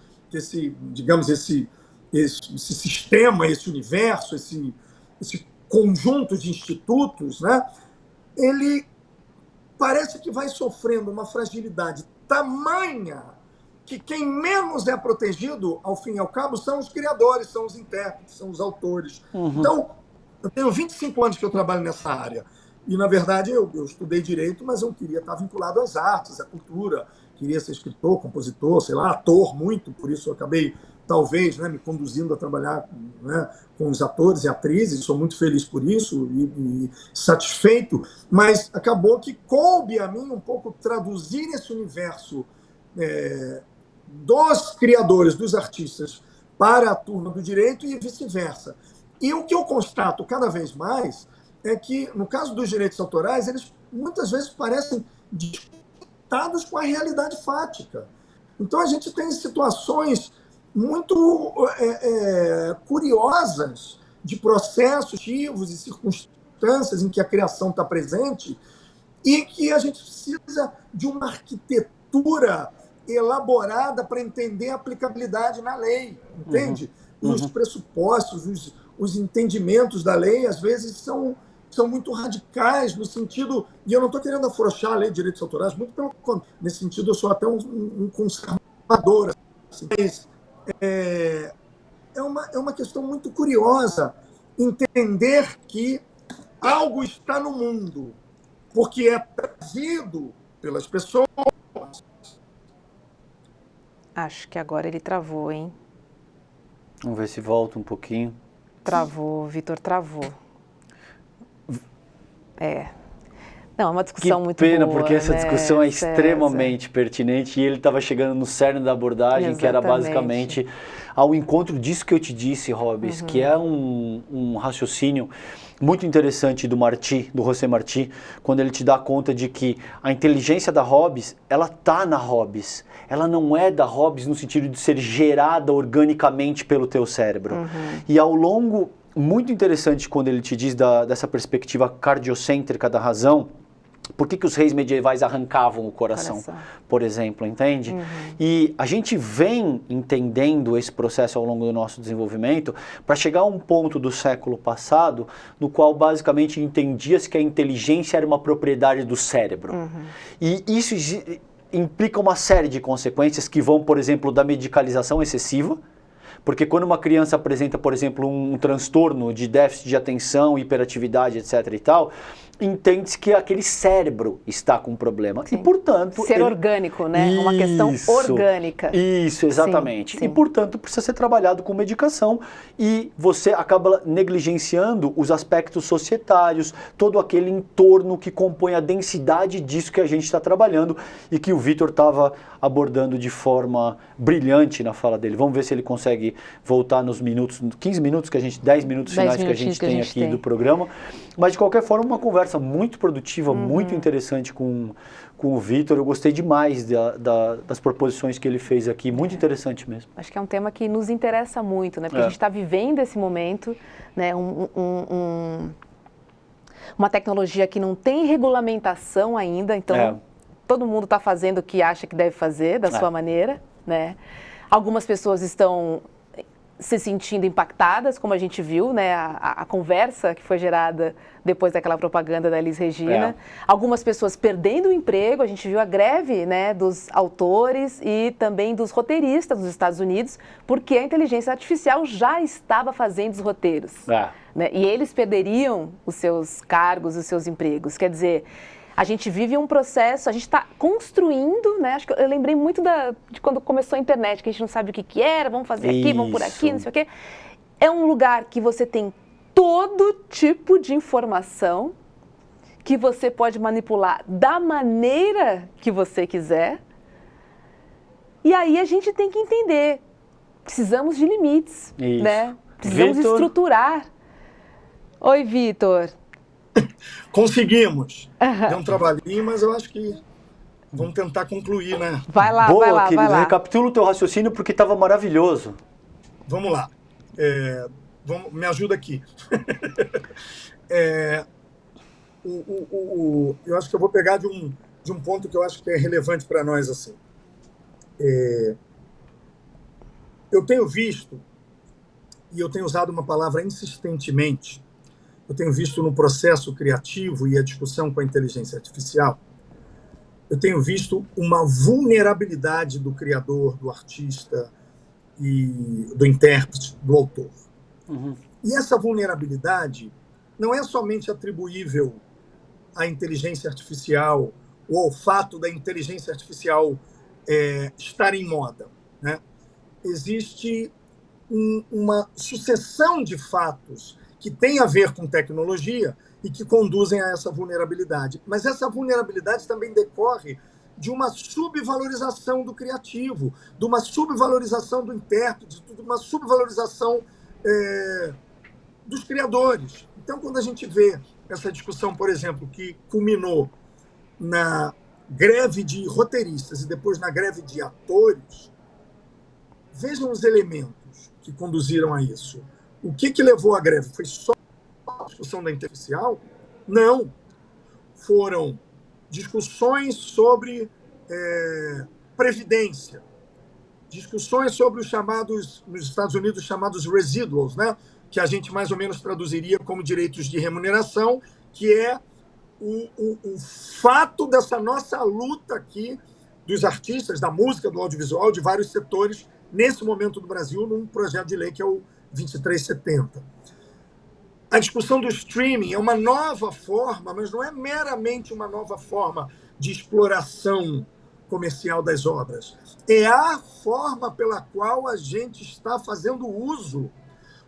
sistema, esse universo, esse conjunto de institutos, né, ele parece que vai sofrendo uma fragilidade tamanha que quem menos é protegido, ao fim e ao cabo, são os criadores, são os intérpretes, são os autores. Uhum. Então, eu tenho 25 anos que eu trabalho nessa área. E, na verdade, eu estudei Direito, mas eu queria estar vinculado às artes, à cultura. Queria ser escritor, compositor, sei lá, ator muito. Por isso eu acabei, talvez, me conduzindo a trabalhar com os atores e atrizes. Sou muito feliz por isso e satisfeito. Mas acabou que coube a mim um pouco traduzir esse universo dos criadores, dos artistas, para a turma do direito e vice-versa. E o que eu constato cada vez mais é que, no caso dos direitos autorais, eles muitas vezes parecem desconectados com a realidade fática. Então, a gente tem situações muito curiosas de processos ativos e circunstâncias em que a criação está presente e que a gente precisa de uma arquitetura elaborada para entender a aplicabilidade na lei, entende? Uhum. Os pressupostos, os entendimentos da lei, às vezes, são muito radicais no sentido... E eu não estou querendo afrouxar a lei de direitos autorais, muito pelo contrário. Nesse sentido, eu sou até um conservador. Assim. Mas é uma questão muito curiosa entender que algo está no mundo, porque é trazido pelas pessoas.
Acho que agora ele travou, hein?
Vamos ver se volta um pouquinho.
Travou, Vitor, travou. Não, é uma discussão muito boa. Que
pena, porque essa discussão é extremamente pertinente e ele estava chegando no cerne da abordagem, exatamente, que era basicamente ao encontro disso que eu te disse, Hobbes, que é um raciocínio muito interessante do José Martí, quando ele te dá conta de que a inteligência da Hobbes, ela está na Hobbes. Ela não é da Hobbes no sentido de ser gerada organicamente pelo teu cérebro. E ao longo, muito interessante quando ele te diz dessa perspectiva cardiocêntrica da razão, por que os reis medievais arrancavam o coração, por exemplo, entende? E a gente vem entendendo esse processo ao longo do nosso desenvolvimento para chegar a um ponto do século passado no qual basicamente entendia-se que a inteligência era uma propriedade do cérebro. E isso implica uma série de consequências que vão, por exemplo, da medicalização excessiva, Porque quando uma criança apresenta, por exemplo, um transtorno de déficit de atenção, hiperatividade, etc. e tal, entende-se que aquele cérebro está com um problema.
Sim.
E, portanto...
Ser orgânico, né? Uma questão orgânica.
Isso, exatamente.
Sim.
E, portanto, precisa ser trabalhado com medicação e você acaba negligenciando os aspectos societários, todo aquele entorno que compõe a densidade disso que a gente está trabalhando e que o Vitor estava abordando de forma brilhante na fala dele. Vamos ver se ele consegue voltar nos minutos, 15 minutos que a gente, 10 minutos finais que a gente tem aqui do programa. Mas, de qualquer forma, uma conversa muito produtiva, muito interessante com o Vitor. Eu gostei demais das proposições que ele fez aqui, muito interessante mesmo.
Acho que é um tema que nos interessa muito, né? Porque a gente está vivendo esse momento, né? Uma tecnologia que não tem regulamentação ainda, então todo mundo está fazendo o que acha que deve fazer, da sua maneira, né? Algumas pessoas estão se sentindo impactadas, como a gente viu, né, a conversa que foi gerada depois daquela propaganda da Elis Regina. Algumas pessoas perdendo o emprego, a gente viu a greve, né, dos autores e também dos roteiristas nos Estados Unidos, porque a inteligência artificial já estava fazendo os roteiros. Né, e eles perderiam os seus cargos, os seus empregos. Quer dizer, a gente vive um processo, a gente está construindo, né? Acho que eu lembrei muito de quando começou a internet, que a gente não sabe o que era, vamos fazer aqui, vamos por aqui, não sei o quê. É um lugar que você tem todo tipo de informação que você pode manipular da maneira que você quiser. E aí a gente tem que entender, precisamos de limites, né? Precisamos estruturar. Oi, Vitor.
Conseguimos. Deu um trabalhinho, mas eu acho que vamos tentar concluir, né?
Vai lá,
Boa,
vai lá,
querido.
vai lá.
Recapitula o teu raciocínio porque estava maravilhoso.
Vamos lá. Me ajuda aqui. Eu acho que eu vou pegar de um ponto que eu acho que é relevante para nós. Assim. Eu tenho visto, e eu tenho usado uma palavra insistentemente, eu tenho visto no processo criativo e a discussão com a inteligência artificial, eu tenho visto uma vulnerabilidade do criador, do artista, e do intérprete, do autor. E essa vulnerabilidade não é somente atribuível à inteligência artificial ou ao fato da inteligência artificial estar em moda, né? Existe uma sucessão de fatos que tem a ver com tecnologia e que conduzem a essa vulnerabilidade. Mas essa vulnerabilidade também decorre de uma subvalorização do criativo, de uma subvalorização do intérprete, de uma subvalorização dos criadores. Então, quando a gente vê essa discussão, por exemplo, que culminou na greve de roteiristas e depois na greve de atores, vejam os elementos que conduziram a isso. O que levou à greve? Foi só a discussão da inteligência artificial? Não. Foram discussões sobre previdência, discussões sobre os chamados, nos Estados Unidos, chamados residuals, né? Que a gente mais ou menos traduziria como direitos de remuneração, que é o fato dessa nossa luta aqui dos artistas, da música, do audiovisual, de vários setores, nesse momento do Brasil, num projeto de lei que é o 2370. A discussão do streaming é uma nova forma, mas não é meramente uma nova forma de exploração comercial das obras. É a forma pela qual a gente está fazendo uso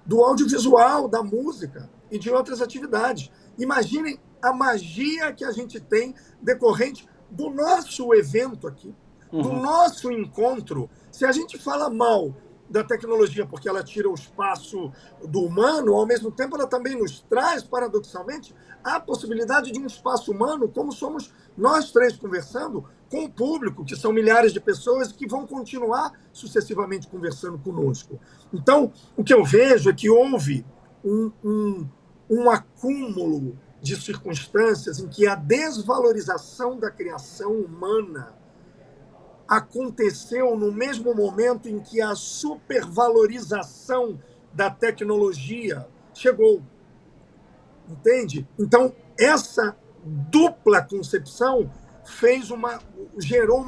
do audiovisual, da música e de outras atividades. Imaginem a magia que a gente tem decorrente do nosso evento aqui, do nosso encontro. Se a gente fala mal da tecnologia porque ela tira o espaço do humano, ao mesmo tempo ela também nos traz, paradoxalmente, a possibilidade de um espaço humano, como somos nós três conversando com o público, que são milhares de pessoas que vão continuar sucessivamente conversando conosco. Então, o que eu vejo é que houve um acúmulo de circunstâncias em que a desvalorização da criação humana aconteceu no mesmo momento em que a supervalorização da tecnologia chegou. Entende? Então, essa dupla concepção gerou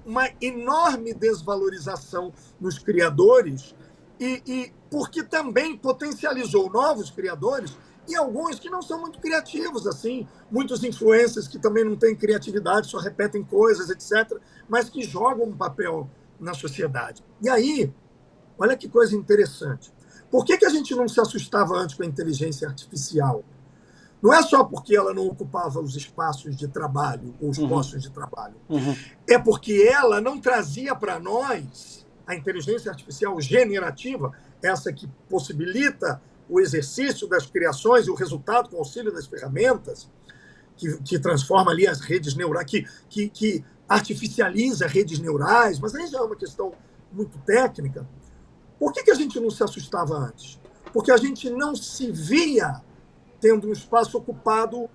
uma enorme desvalorização nos criadores e porque também potencializou novos criadores e alguns que não são muito criativos, assim, muitos influencers que também não têm criatividade, só repetem coisas, etc., mas que jogam um papel na sociedade. E aí, olha que coisa interessante. Por que a gente não se assustava antes com a inteligência artificial? Não é só porque ela não ocupava os espaços de trabalho, ou os postos de trabalho. É porque ela não trazia para nós a inteligência artificial generativa, essa que possibilita o exercício das criações e o resultado com auxílio das ferramentas, que transforma ali as redes neurais, que artificializa redes neurais, mas aí já é uma questão muito técnica. Por que a gente não se assustava antes? Porque a gente não se via tendo um espaço ocupado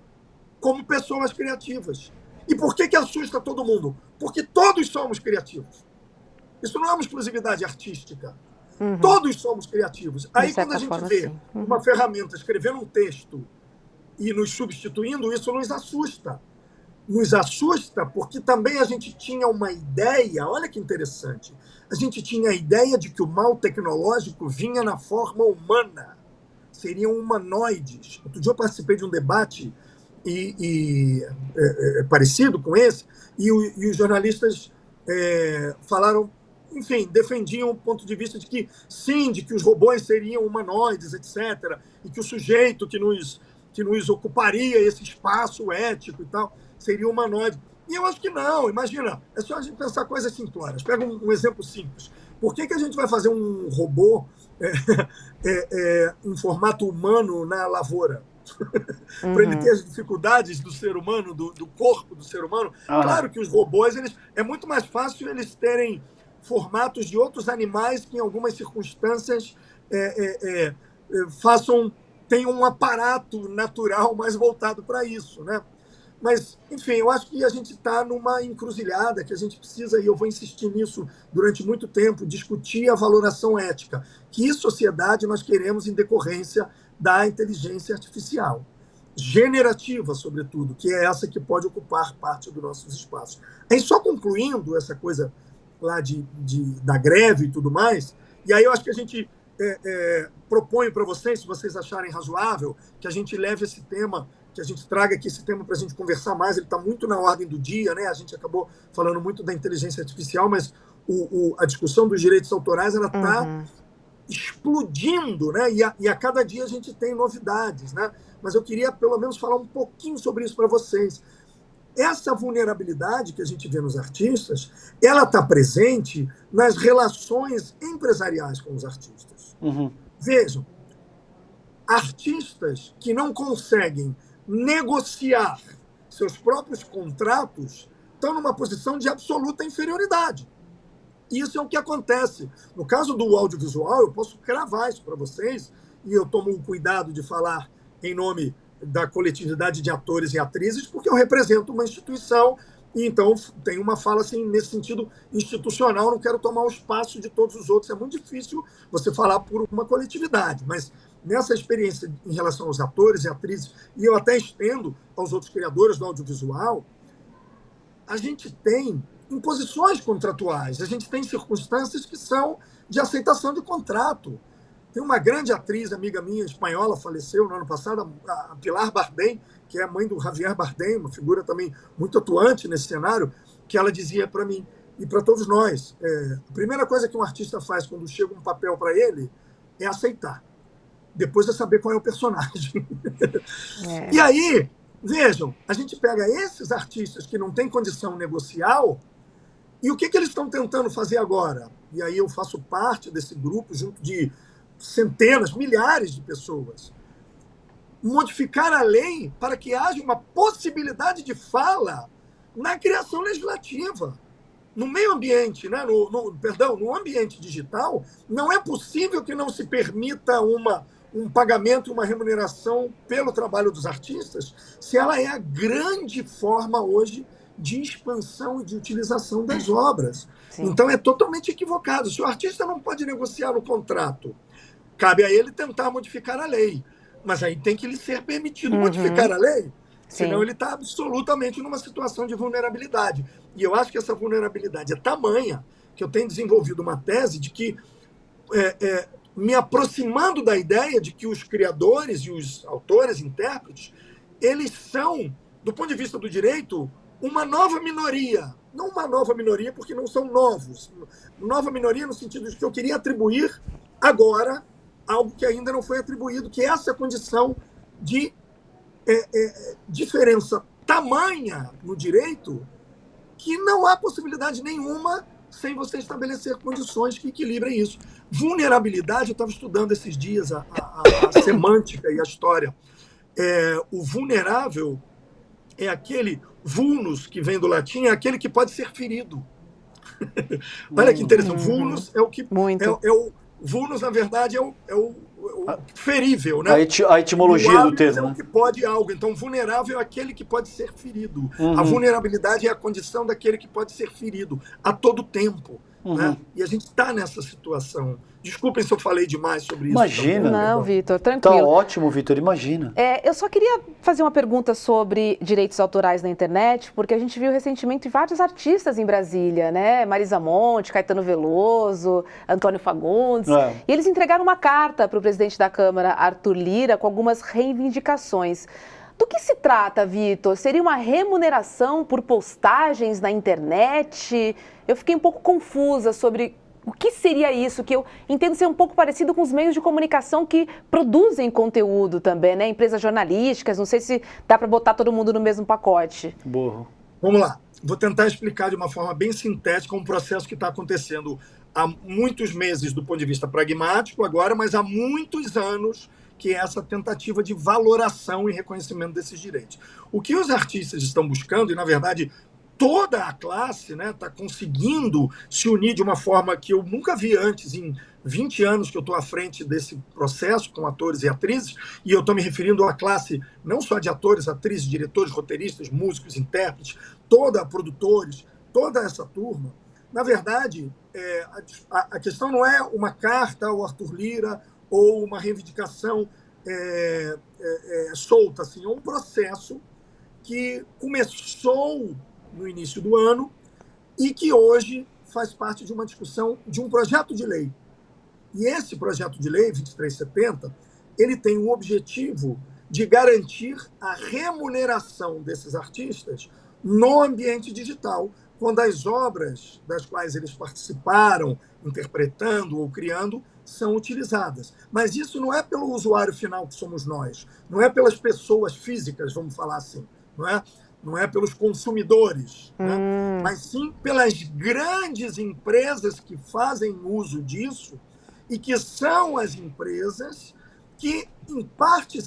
como pessoas criativas. E por que assusta todo mundo? Porque todos somos criativos. Isso não é uma exclusividade artística. Todos somos criativos. Aí, quando a gente vê uma ferramenta escrevendo um texto e nos substituindo, isso nos assusta. Nos assusta porque também a gente tinha uma ideia, olha que interessante, a gente tinha a ideia de que o mal tecnológico vinha na forma humana. Seriam humanoides. Outro dia eu participei de um debate parecido com esse, e os jornalistas falaram, enfim, defendiam o ponto de vista de que, sim, de que os robôs seriam humanoides, etc., e que o sujeito que nos ocuparia esse espaço ético e tal seria humanoide. E eu acho que não, imagina, é só a gente pensar coisas simplórias. Pega um exemplo simples. Por que a gente vai fazer um robô em formato humano na lavoura? Para ele ter as dificuldades do ser humano, do corpo do ser humano. Claro que os robôs, é muito mais fácil eles terem formatos de outros animais que, em algumas circunstâncias, tenham um aparato natural mais voltado para isso, né? Mas, enfim, eu acho que a gente está numa encruzilhada que a gente precisa, e eu vou insistir nisso durante muito tempo, discutir a valoração ética. Que sociedade nós queremos em decorrência da inteligência artificial? Generativa, sobretudo, que é essa que pode ocupar parte dos nossos espaços. Aí, só concluindo essa coisa lá da greve e tudo mais, e aí eu acho que a gente propõe para vocês, se vocês acharem razoável, que a gente leve esse tema, que a gente traga aqui esse tema para a gente conversar mais. Ele está muito na ordem do dia, né? A gente acabou falando muito da inteligência artificial, mas a discussão dos direitos autorais ela está explodindo, né? E a cada dia a gente tem novidades, né? Mas eu queria pelo menos falar um pouquinho sobre isso para vocês. Essa vulnerabilidade que a gente vê nos artistas, ela está presente nas relações empresariais com os artistas. Vejam, artistas que não conseguem negociar seus próprios contratos estão numa posição de absoluta inferioridade. Isso é o que acontece. No caso do audiovisual, eu posso cravar isso para vocês, e eu tomo o cuidado de falar em nome da coletividade de atores e atrizes, porque eu represento uma instituição, e então tenho uma fala assim, nesse sentido institucional, não quero tomar o espaço de todos os outros. É muito difícil você falar por uma coletividade, mas nessa experiência em relação aos atores e atrizes, e eu até estendo aos outros criadores do audiovisual, a gente tem imposições contratuais, a gente tem circunstâncias que são de aceitação de contrato. Tem uma grande atriz, amiga minha, espanhola, faleceu no ano passado, a Pilar Bardem, que é a mãe do Javier Bardem, uma figura também muito atuante nesse cenário, que ela dizia para mim e para todos nós, a primeira coisa que um artista faz quando chega um papel para ele é aceitar. Depois é saber qual é o personagem. E aí, vejam, a gente pega esses artistas que não têm condição negocial, e o que eles estão tentando fazer agora? E aí eu faço parte desse grupo, junto de centenas, milhares de pessoas. Modificar a lei para que haja uma possibilidade de fala na criação legislativa. No meio ambiente, né? no ambiente digital, não é possível que não se permita um pagamento, uma remuneração pelo trabalho dos artistas, se ela é a grande forma hoje de expansão e de utilização das obras. Sim. Então é totalmente equivocado. Se o artista não pode negociar no contrato, cabe a ele tentar modificar a lei. Mas aí tem que lhe ser permitido modificar a lei, senão Sim. ele está absolutamente numa situação de vulnerabilidade. E eu acho que essa vulnerabilidade é tamanha que eu tenho desenvolvido uma tese de que me aproximando da ideia de que os criadores e os autores, intérpretes, eles são, do ponto de vista do direito, uma nova minoria. Não uma nova minoria, porque não são novos. Nova minoria no sentido de que eu queria atribuir agora algo que ainda não foi atribuído, que é essa condição de diferença tamanha no direito que não há possibilidade nenhuma sem você estabelecer condições que equilibrem isso. Vulnerabilidade, eu estava estudando esses dias a semântica e a história. O vulnerável é aquele, vulnus, que vem do latim, é aquele que pode ser ferido. Olha que interessante. Vulnus é o que... vulnus, na verdade, é o ferível, né?
A etimologia do termo.
É o que pode algo. Então, vulnerável é aquele que pode ser ferido. A vulnerabilidade é a condição daquele que pode ser ferido a todo tempo. Né? E a gente está nessa situação. Desculpem se eu falei demais sobre isso.
Imagina.
Não, Vitor, tranquilo.
Tá ótimo, Vitor, imagina.
Eu só queria fazer uma pergunta sobre direitos autorais na internet, porque a gente viu recentemente vários artistas em Brasília, né? Marisa Monte, Caetano Veloso, Antônio Fagundes. E eles entregaram uma carta para o presidente da Câmara, Arthur Lira, com algumas reivindicações. Do que se trata, Vitor? Seria uma remuneração por postagens na internet? Eu fiquei um pouco confusa sobre o que seria isso, que eu entendo ser um pouco parecido com os meios de comunicação que produzem conteúdo também, né? Empresas jornalísticas, não sei se dá para botar todo mundo no mesmo pacote.
Boa.
Vamos lá. Vou tentar explicar de uma forma bem sintética um processo que está acontecendo há muitos meses do ponto de vista pragmático agora, mas há muitos anos, que é essa tentativa de valoração e reconhecimento desses direitos. O que os artistas estão buscando, e na verdade toda a classe está conseguindo se unir de uma forma que eu nunca vi antes, em 20 anos que eu estou à frente desse processo com atores e atrizes, e eu estou me referindo à classe não só de atores, atrizes, diretores, roteiristas, músicos, intérpretes, produtores, toda essa turma. Na verdade, a questão não é uma carta ao Arthur Lira ou uma reivindicação solta, assim, é um processo que começou no início do ano e que hoje faz parte de uma discussão de um projeto de lei. E esse projeto de lei, 2370, ele tem o objetivo de garantir a remuneração desses artistas no ambiente digital, quando as obras das quais eles participaram, interpretando ou criando, são utilizadas. Mas isso não é pelo usuário final que somos nós, não é pelas pessoas físicas, vamos falar assim, não é pelos consumidores, né? Mas sim pelas grandes empresas que fazem uso disso e que são as empresas que, em parte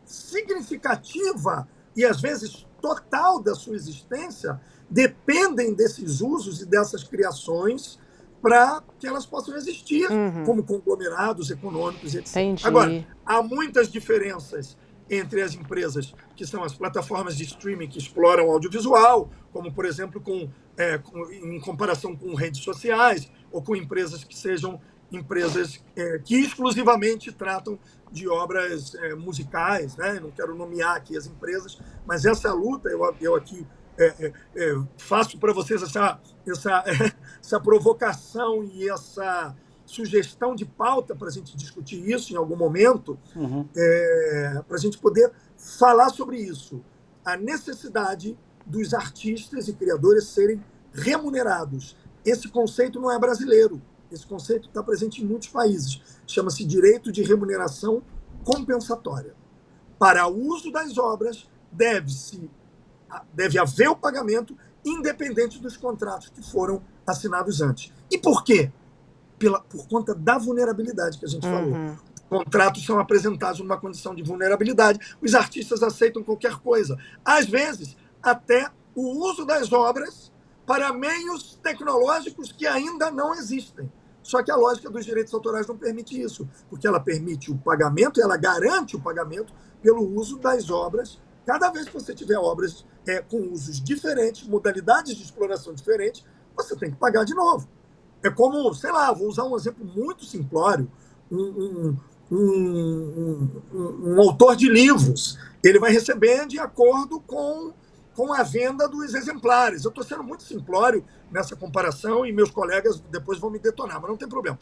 significativa e, às vezes, total da sua existência, dependem desses usos e dessas criações para que elas possam existir como conglomerados econômicos, etc.
Entendi.
Agora, há muitas diferenças entre as empresas que são as plataformas de streaming que exploram audiovisual, como, por exemplo, em comparação com redes sociais, ou com empresas que sejam empresas que exclusivamente tratam de obras musicais, né? Não quero nomear aqui as empresas, mas essa luta, eu aqui faço para vocês essa provocação e essa sugestão de pauta para a gente discutir isso em algum momento, para a gente poder falar sobre isso. A necessidade dos artistas e criadores serem remunerados. Esse conceito não é brasileiro. Esse conceito está presente em muitos países. Chama-se direito de remuneração compensatória. Para o uso das obras, deve haver o pagamento independente dos contratos que foram assinados antes. E por quê? Por conta da vulnerabilidade que a gente falou. Os contratos são apresentados numa condição de vulnerabilidade, os artistas aceitam qualquer coisa. Às vezes, até o uso das obras para meios tecnológicos que ainda não existem. Só que a lógica dos direitos autorais não permite isso, porque ela permite o pagamento, ela garante o pagamento pelo uso das obras. Cada vez que você tiver obras com usos diferentes, modalidades de exploração diferentes, você tem que pagar de novo. É como, sei lá, vou usar um exemplo muito simplório, um autor de livros, ele vai receber de acordo com com a venda dos exemplares. Eu estou sendo muito simplório nessa comparação e meus colegas depois vão me detonar, mas não tem problema.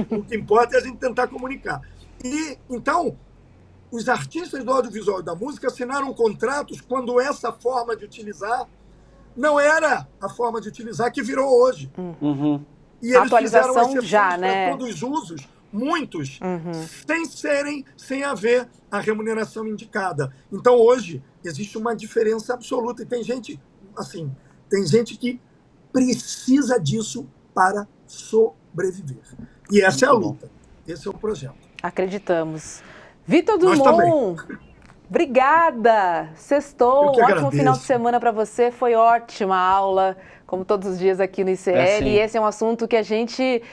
O que importa é a gente tentar comunicar. E, então, os artistas do audiovisual e da música assinaram contratos quando essa forma de utilizar não era a forma de utilizar que virou hoje.
Uhum.
E eles
atualização
fizeram
já, né?
todos os usos, muitos, sem haver a remuneração indicada. Então, hoje, existe uma diferença absoluta. E tem gente que precisa disso para sobreviver. E essa é a luta. Esse é o projeto.
Acreditamos. Vitor Drummond, obrigada. Sextou, um ótimo final de semana para você. Foi ótima aula, como todos os dias aqui no ICL. E esse é um assunto que a gente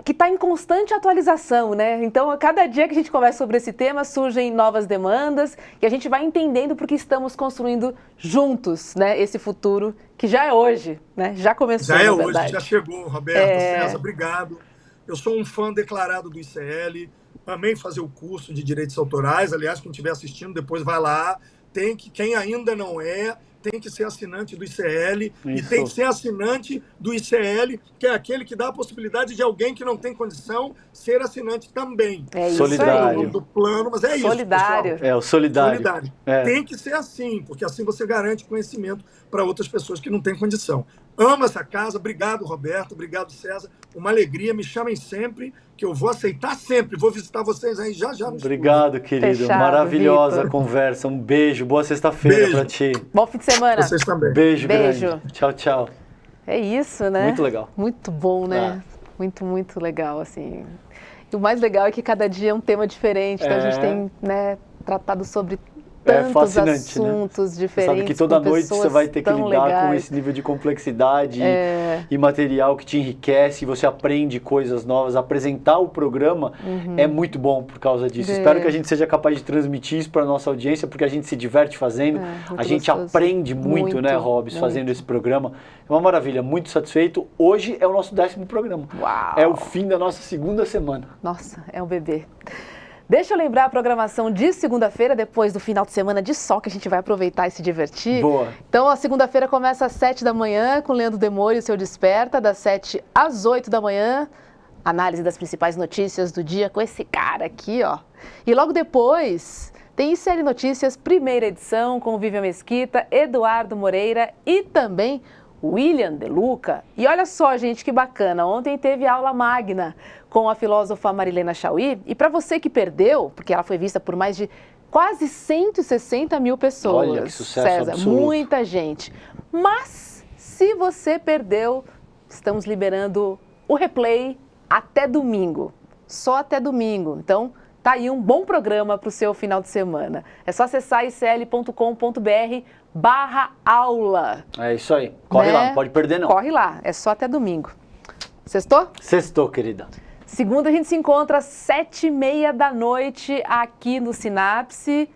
está em constante atualização, né? Então, a cada dia que a gente conversa sobre esse tema, surgem novas demandas e a gente vai entendendo porque estamos construindo juntos, né, esse futuro que já é hoje, né? Já começou,
já é
hoje,
verdade. Já chegou, Roberto, César, obrigado. Eu sou um fã declarado do ICL, amei fazer o curso de direitos autorais. Aliás, quem estiver assistindo, depois vai lá. Quem ainda não tem que ser assinante do ICL. Isso. E tem que ser assinante do ICL, que é aquele que dá a possibilidade de alguém que não tem condição ser assinante também.
É isso.
Solidário.
Aí.
Do plano, mas é
solidário.
Isso, pessoal.
É o solidário.
Tem que ser assim, porque assim você garante conhecimento para outras pessoas que não têm condição. Amo essa casa. Obrigado, Roberto. Obrigado, César. Uma alegria. Me chamem sempre, que eu vou aceitar sempre. Vou visitar vocês aí já no
Obrigado, querido.
Fechado,
maravilhosa
Vitor.
Conversa. Um beijo. Boa sexta-feira para ti.
Bom fim de semana.
Vocês também.
Beijo. Grande. Tchau, tchau.
É isso, né?
Muito legal.
Muito bom, né? Muito, muito legal, assim. E o mais legal é que cada dia é um tema diferente. Então a gente tem, né, tratado sobre tantos assuntos, né, diferentes.
Sabe que toda noite você vai ter que lidar com esse nível de complexidade e material que te enriquece, você aprende coisas novas. Apresentar o programa é muito bom por causa disso. Espero que a gente seja capaz de transmitir isso para a nossa audiência, porque a gente se diverte fazendo. A gente aprende muito, né, Robs, fazendo esse programa. É uma maravilha, muito satisfeito. Hoje é o nosso 10º programa.
Uau.
É o fim da nossa 2ª semana.
Nossa, é um bebê. Deixa eu lembrar a programação de segunda-feira, depois do final de semana de sol, que a gente vai aproveitar e se divertir.
Boa.
Então, a segunda-feira começa às 7 da manhã, com Leandro Demore e o seu Desperta, das 7 às 8 da manhã. Análise das principais notícias do dia com esse cara aqui, ó. E logo depois tem ICL Notícias, primeira edição, com Vivian Mesquita, Eduardo Moreira e também William De Luca. E olha só, gente, que bacana. Ontem teve aula magna com a filósofa Marilena Chauí. E para você que perdeu, porque ela foi vista por mais de quase 160 mil pessoas.
Olha que sucesso,
César,
absoluto.
muita gente. Mas, se você perdeu, estamos liberando o replay até domingo. Só até domingo. Então, tá aí um bom programa para o seu final de semana. É só acessar icl.com.br/aula.
É isso aí. Corre lá, não pode perder não.
Corre lá, é só até domingo. Sextou?
Sextou, querida.
Segunda a gente se encontra às 7h30 da noite aqui no Sinapse.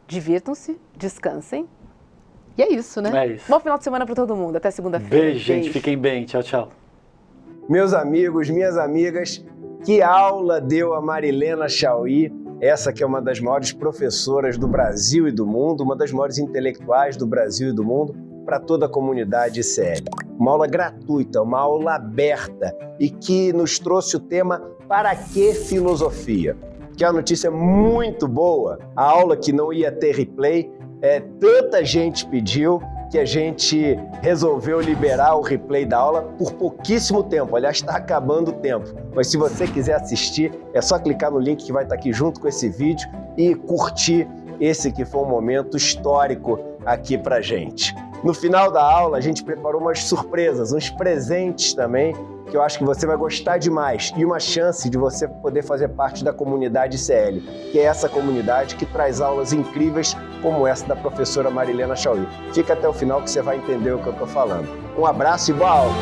Divirtam-se, descansem. E é isso, né?
É isso.
Bom final de semana para todo mundo. Até segunda-feira.
Beijo, gente. Fiquem bem. Tchau, tchau.
Meus amigos, minhas amigas, que aula deu a Marilena Chauí, essa que é uma das maiores professoras do Brasil e do mundo, uma das maiores intelectuais do Brasil e do mundo, para toda a comunidade ICL. Uma aula gratuita, uma aula aberta e que nos trouxe o tema Para que Filosofia? Que é uma notícia muito boa, a aula que não ia ter replay, tanta gente pediu que a gente resolveu liberar o replay da aula por pouquíssimo tempo. Aliás, está acabando o tempo. Mas se você quiser assistir, é só clicar no link que vai estar aqui junto com esse vídeo e curtir esse que foi um momento histórico aqui pra gente. No final da aula, a gente preparou umas surpresas, uns presentes também, que eu acho que você vai gostar demais. E uma chance de você poder fazer parte da comunidade ICL, que é essa comunidade que traz aulas incríveis como essa da professora Marilena Chauí. Fica até o final que você vai entender o que eu estou falando. Um abraço e boa aula!